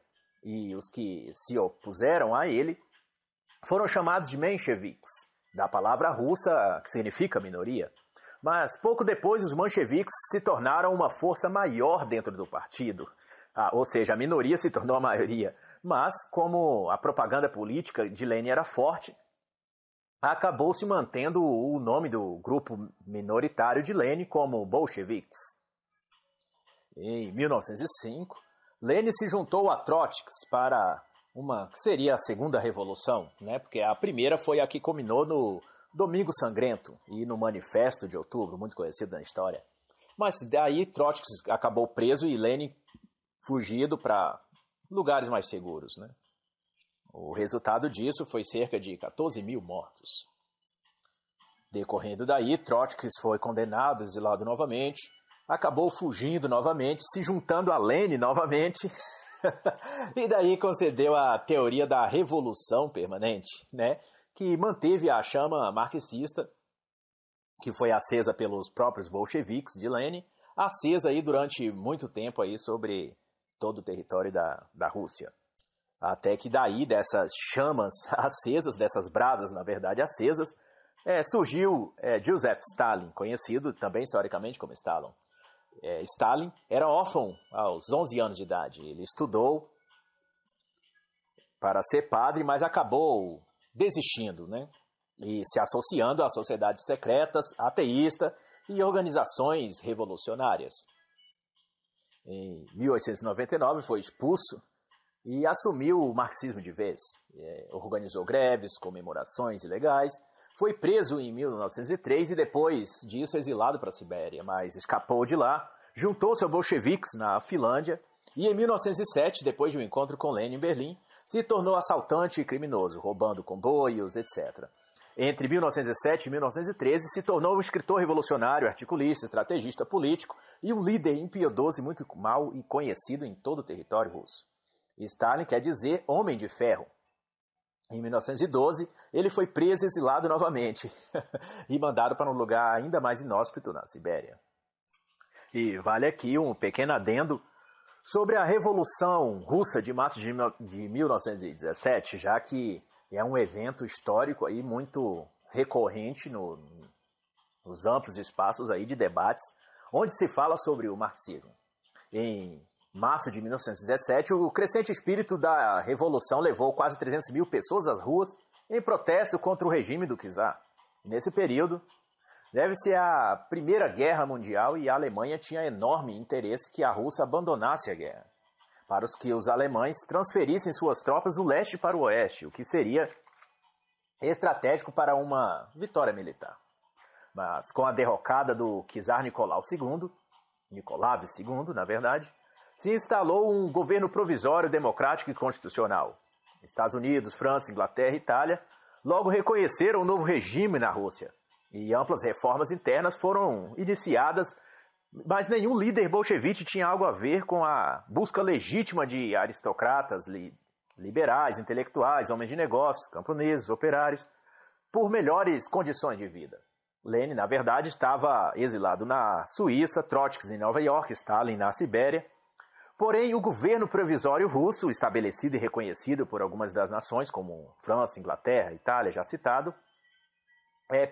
Speaker 1: e os que se opuseram a ele foram chamados de mencheviques, da palavra russa que significa minoria. Mas pouco depois os mencheviques se tornaram uma força maior dentro do partido. Ou seja, a minoria se tornou a maioria. Mas, como a propaganda política de Lenin era forte, acabou se mantendo o nome do grupo minoritário de Lenin como bolcheviques. Em 1905, Lenin se juntou a Trotsky para uma que seria a segunda revolução, né? Porque a primeira foi a que culminou no Domingo Sangrento e no Manifesto de Outubro, muito conhecido na história. Mas daí Trotsky acabou preso e Lenin fugido para lugares mais seguros, né? O resultado disso foi cerca de 14 mil mortos. Decorrendo daí, Trotsky foi condenado, exilado novamente, acabou fugindo novamente, se juntando a Lenin novamente, e daí concedeu a teoria da revolução permanente, né? Que manteve a chama marxista, que foi acesa pelos próprios bolcheviques de Lenin, acesa aí durante muito tempo aí sobre todo o território da Rússia. Até que daí, dessas chamas acesas, dessas brasas, na verdade, acesas, surgiu Joseph Stalin, conhecido também historicamente como Stalin. Stalin era órfão aos 11 anos de idade. Ele estudou para ser padre, mas acabou desistindo, né? E se associando a sociedades secretas, ateístas e organizações revolucionárias. Em 1899 foi expulso e assumiu o marxismo de vez. Organizou greves, comemorações ilegais, foi preso em 1903 e depois disso exilado para a Sibéria, mas escapou de lá, juntou-se aos bolcheviques na Finlândia e em 1907, depois de um encontro com Lenin em Berlim, se tornou assaltante e criminoso, roubando comboios, etc. Entre 1907 e 1913, se tornou um escritor revolucionário, articulista, estrategista político e um líder impiedoso e muito mal e conhecido em todo o território russo. Stalin quer dizer homem de ferro. Em 1912, ele foi preso e exilado novamente e mandado para um lugar ainda mais inóspito na Sibéria. E vale aqui um pequeno adendo sobre a Revolução Russa de março de 1917, já que é um evento histórico aí muito recorrente nos amplos espaços aí de debates, onde se fala sobre o marxismo. Em março de 1917, o crescente espírito da Revolução levou quase 300 mil pessoas às ruas em protesto contra o regime do czar. Nesse período, deve-se à Primeira Guerra Mundial e a Alemanha tinha enorme interesse que a Rússia abandonasse a guerra, para que os alemães transferissem suas tropas do leste para o oeste, o que seria estratégico para uma vitória militar. Mas com a derrocada do czar Nicolau II, na verdade, se instalou um governo provisório democrático e constitucional. Estados Unidos, França, Inglaterra e Itália logo reconheceram um novo regime na Rússia e amplas reformas internas foram iniciadas, mas nenhum líder bolchevique tinha algo a ver com a busca legítima de aristocratas, liberais, intelectuais, homens de negócios, camponeses, operários, por melhores condições de vida. Lenin, na verdade, estava exilado na Suíça, Trotsky em Nova York, Stalin na Sibéria. Porém, o governo provisório russo, estabelecido e reconhecido por algumas das nações, como França, Inglaterra, Itália, já citado,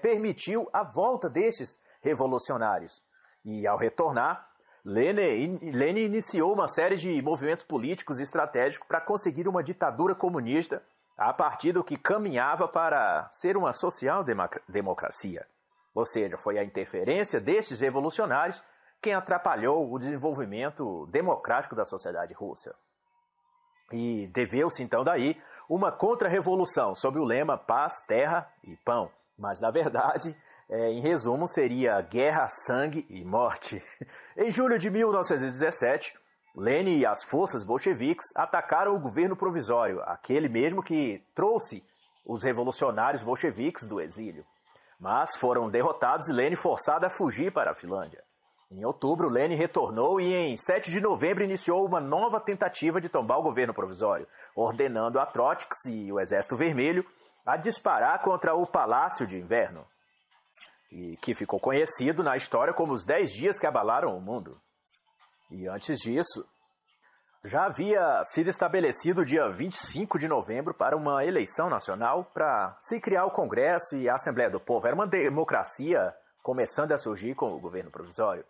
Speaker 1: permitiu a volta destes revolucionários. E, ao retornar, Lenin iniciou uma série de movimentos políticos e estratégicos para conseguir uma ditadura comunista a partir do que caminhava para ser uma social-democracia. Ou seja, foi a interferência destes revolucionários quem atrapalhou o desenvolvimento democrático da sociedade russa. E deveu-se então daí uma contra-revolução sob o lema paz, terra e pão. Mas na verdade, em resumo, seria guerra, sangue e morte. Em julho de 1917, Lenin e as forças bolcheviques atacaram o governo provisório, aquele mesmo que trouxe os revolucionários bolcheviques do exílio. Mas foram derrotados e Lenin forçado a fugir para a Finlândia. Em outubro, Lenin retornou e em 7 de novembro iniciou uma nova tentativa de tombar o governo provisório, ordenando a Trotsky e o Exército Vermelho a disparar contra o Palácio de Inverno, e que ficou conhecido na história como os 10 dias que abalaram o mundo. E antes disso, já havia sido estabelecido o dia 25 de novembro para uma eleição nacional para se criar o Congresso e a Assembleia do Povo. Era uma democracia começando a surgir com o governo provisório.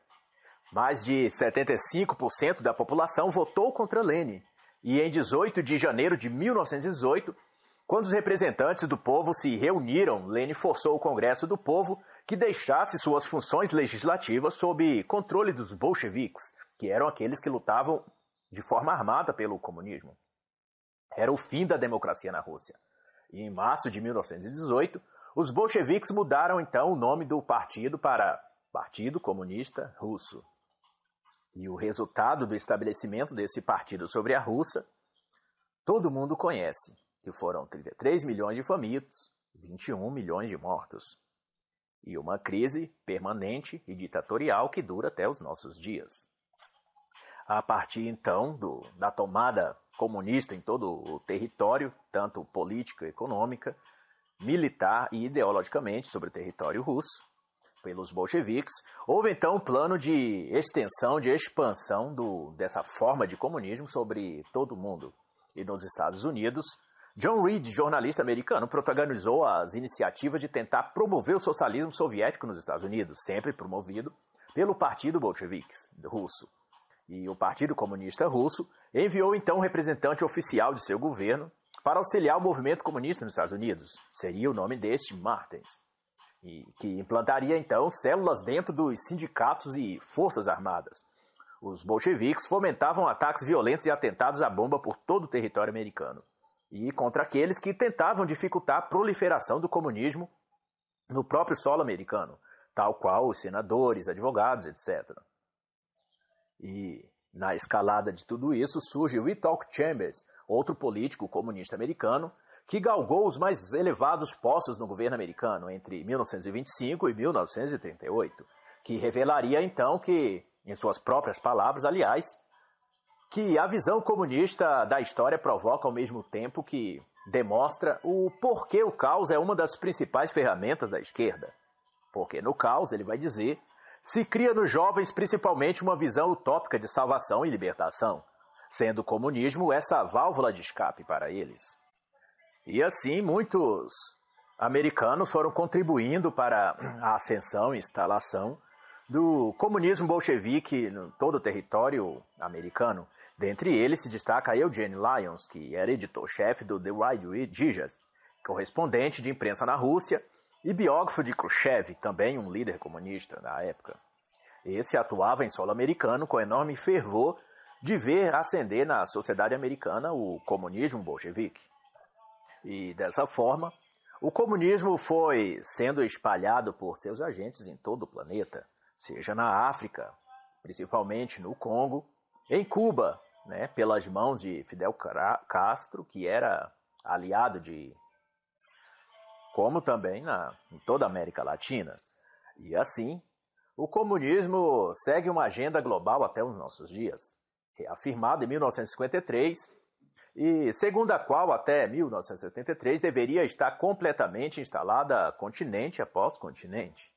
Speaker 1: Mais de 75% da população votou contra Lenin. E em 18 de janeiro de 1918, quando os representantes do povo se reuniram, Lenin forçou o Congresso do Povo que deixasse suas funções legislativas sob controle dos bolcheviques, que eram aqueles que lutavam de forma armada pelo comunismo. Era o fim da democracia na Rússia. E em março de 1918, os bolcheviques mudaram então o nome do partido para Partido Comunista Russo. E o resultado do estabelecimento desse partido sobre a Rússia, todo mundo conhece, que foram 33 milhões de famintos, 21 milhões de mortos. E uma crise permanente e ditatorial que dura até os nossos dias. A partir, então, da tomada comunista em todo o território, tanto política, econômica, militar e ideologicamente sobre o território russo, pelos bolcheviques, houve então um plano de extensão, de expansão dessa forma de comunismo sobre todo o mundo. E nos Estados Unidos, John Reed, jornalista americano, protagonizou as iniciativas de tentar promover o socialismo soviético nos Estados Unidos, sempre promovido pelo Partido Bolchevique russo. E o Partido Comunista Russo enviou então um representante oficial de seu governo para auxiliar o movimento comunista nos Estados Unidos. Seria o nome deste Martens, e que implantaria então células dentro dos sindicatos e forças armadas. Os bolcheviques fomentavam ataques violentos e atentados à bomba por todo o território americano, e contra aqueles que tentavam dificultar a proliferação do comunismo no próprio solo americano, tal qual os senadores, advogados, etc. E na escalada de tudo isso surge Wycliffe Chambers, outro político comunista americano, que galgou os mais elevados postos no governo americano entre 1925 e 1938, que revelaria então que, em suas próprias palavras, aliás, que a visão comunista da história provoca ao mesmo tempo que demonstra o porquê o caos é uma das principais ferramentas da esquerda. Porque no caos, ele vai dizer, se cria nos jovens principalmente uma visão utópica de salvação e libertação, sendo o comunismo essa válvula de escape para eles. E assim, muitos americanos foram contribuindo para a ascensão e instalação do comunismo bolchevique em todo o território americano. Dentre eles se destaca Eugene Lyons, que era editor-chefe do The Wide Digest, correspondente de imprensa na Rússia, e biógrafo de Khrushchev, também um líder comunista na época. Esse atuava em solo americano com enorme fervor de ver ascender na sociedade americana o comunismo bolchevique. E dessa forma, o comunismo foi sendo espalhado por seus agentes em todo o planeta, seja na África, principalmente no Congo, em Cuba, pelas mãos de Fidel Castro, que era aliado como também em toda a América Latina. E assim, o comunismo segue uma agenda global até os nossos dias, reafirmada em 1953, e segundo a qual até 1973 deveria estar completamente instalada continente após continente.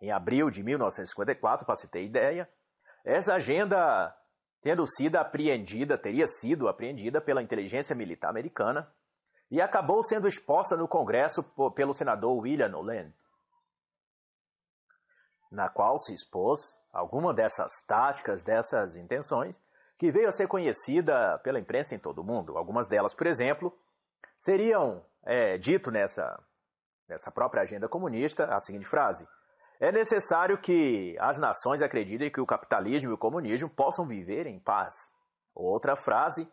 Speaker 1: Em abril de 1954, para se ter ideia, essa agenda teria sido apreendida pela inteligência militar americana e acabou sendo exposta no Congresso pelo senador William Olin, na qual se expôs alguma dessas táticas, dessas intenções, que veio a ser conhecida pela imprensa em todo o mundo. Algumas delas, por exemplo, seriam dito nessa própria agenda comunista a seguinte frase: é necessário que as nações acreditem que o capitalismo e o comunismo possam viver em paz. Outra frase: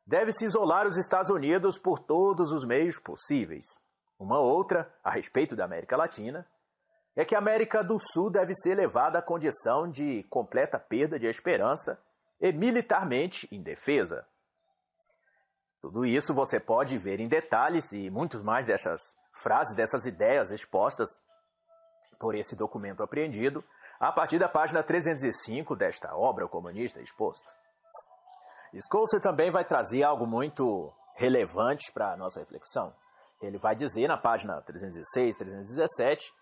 Speaker 1: deve-se isolar os Estados Unidos por todos os meios possíveis. Uma outra, a respeito da América Latina, é que a América do Sul deve ser levada à condição de completa perda de esperança e militarmente indefesa. Tudo isso você pode ver em detalhes e muitos mais dessas frases, dessas ideias expostas por esse documento apreendido, a partir da página 305 desta obra, O Comunista Exposto. Scholze também vai trazer algo muito relevante para a nossa reflexão. Ele vai dizer na página 316, 317,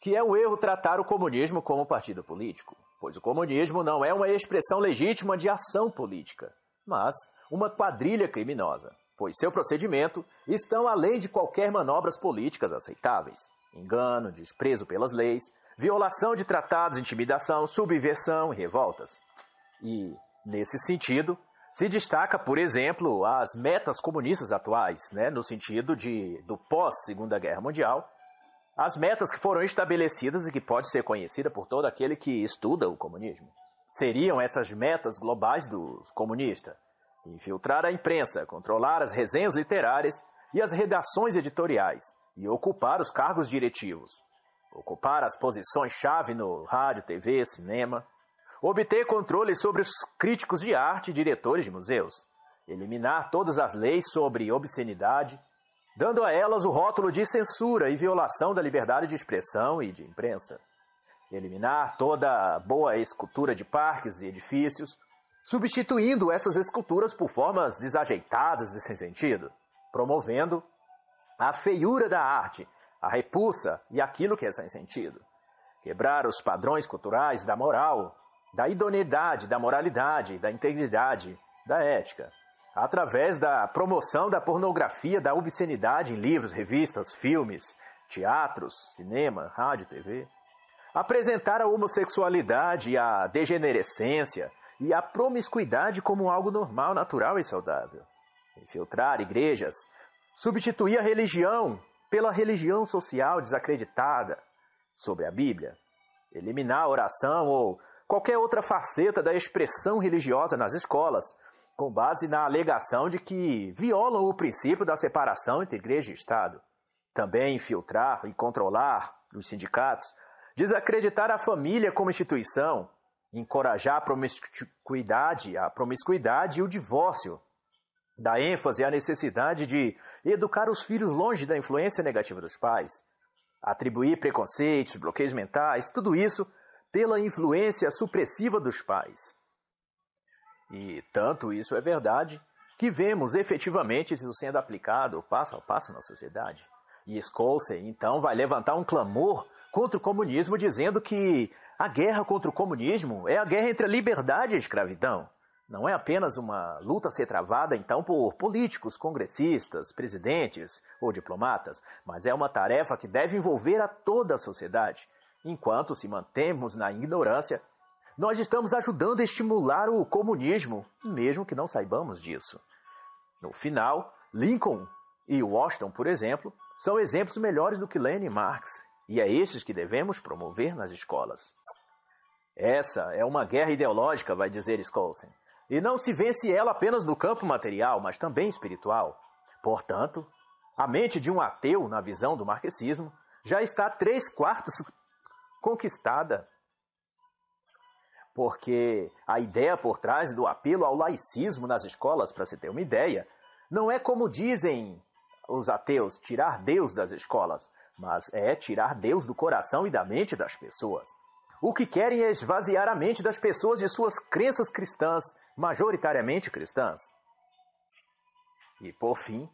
Speaker 1: que é um erro tratar o comunismo como partido político, pois o comunismo não é uma expressão legítima de ação política, mas uma quadrilha criminosa, pois seu procedimento estão além de qualquer manobras políticas aceitáveis. Engano, desprezo pelas leis, violação de tratados, intimidação, subversão e revoltas. E, nesse sentido, se destaca, por exemplo, as metas comunistas atuais, no sentido do pós-Segunda Guerra Mundial, as metas que foram estabelecidas e que pode ser conhecida por todo aquele que estuda o comunismo. Seriam essas metas globais do comunista: infiltrar a imprensa, controlar as resenhas literárias e as redações editoriais e ocupar os cargos diretivos, ocupar as posições-chave no rádio, TV, cinema, obter controle sobre os críticos de arte e diretores de museus, eliminar todas as leis sobre obscenidade, dando a elas o rótulo de censura e violação da liberdade de expressão e de imprensa, eliminar toda boa escultura de parques e edifícios, substituindo essas esculturas por formas desajeitadas e sem sentido, promovendo a feiura da arte, a repulsa e aquilo que é sem sentido, quebrar os padrões culturais da moral, da idoneidade, da moralidade, da integridade, da ética, através da promoção da pornografia, da obscenidade em livros, revistas, filmes, teatros, cinema, rádio, TV, apresentar a homossexualidade, a degenerescência e a promiscuidade como algo normal, natural e saudável, infiltrar igrejas, substituir a religião pela religião social desacreditada sobre a Bíblia, eliminar a oração ou qualquer outra faceta da expressão religiosa nas escolas, com base na alegação de que violam o princípio da separação entre igreja e Estado. Também infiltrar e controlar os sindicatos, desacreditar a família como instituição, encorajar a promiscuidade e o divórcio, dar ênfase à necessidade de educar os filhos longe da influência negativa dos pais, atribuir preconceitos, bloqueios mentais, tudo isso pela influência supressiva dos pais. E tanto isso é verdade que vemos efetivamente isso sendo aplicado passo a passo na sociedade. E Scholze, então, vai levantar um clamor contra o comunismo, dizendo que a guerra contra o comunismo é a guerra entre a liberdade e a escravidão. Não é apenas uma luta a ser travada, então, por políticos, congressistas, presidentes ou diplomatas, mas é uma tarefa que deve envolver a toda a sociedade. Enquanto se mantemos na ignorância, nós estamos ajudando a estimular o comunismo, mesmo que não saibamos disso. No final, Lincoln e Washington, por exemplo, são exemplos melhores do que Lenin e Marx, e é estes que devemos promover nas escolas. Essa é uma guerra ideológica, vai dizer Scholze, e não se vence ela apenas no campo material, mas também espiritual. Portanto, a mente de um ateu, na visão do marxismo, já está 3/4 conquistada, porque a ideia por trás do apelo ao laicismo nas escolas, para se ter uma ideia, não é, como dizem os ateus, tirar Deus das escolas, mas é tirar Deus do coração e da mente das pessoas. O que querem é esvaziar a mente das pessoas de suas crenças cristãs, majoritariamente cristãs. E, por fim,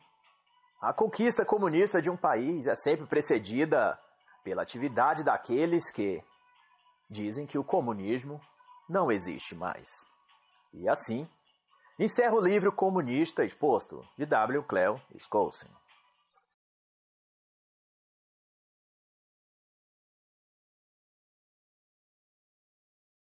Speaker 1: a conquista comunista de um país é sempre precedida pela atividade daqueles que dizem que o comunismo não existe mais. E assim, encerra o livro Comunista Exposto, de W. Cleo Scholze.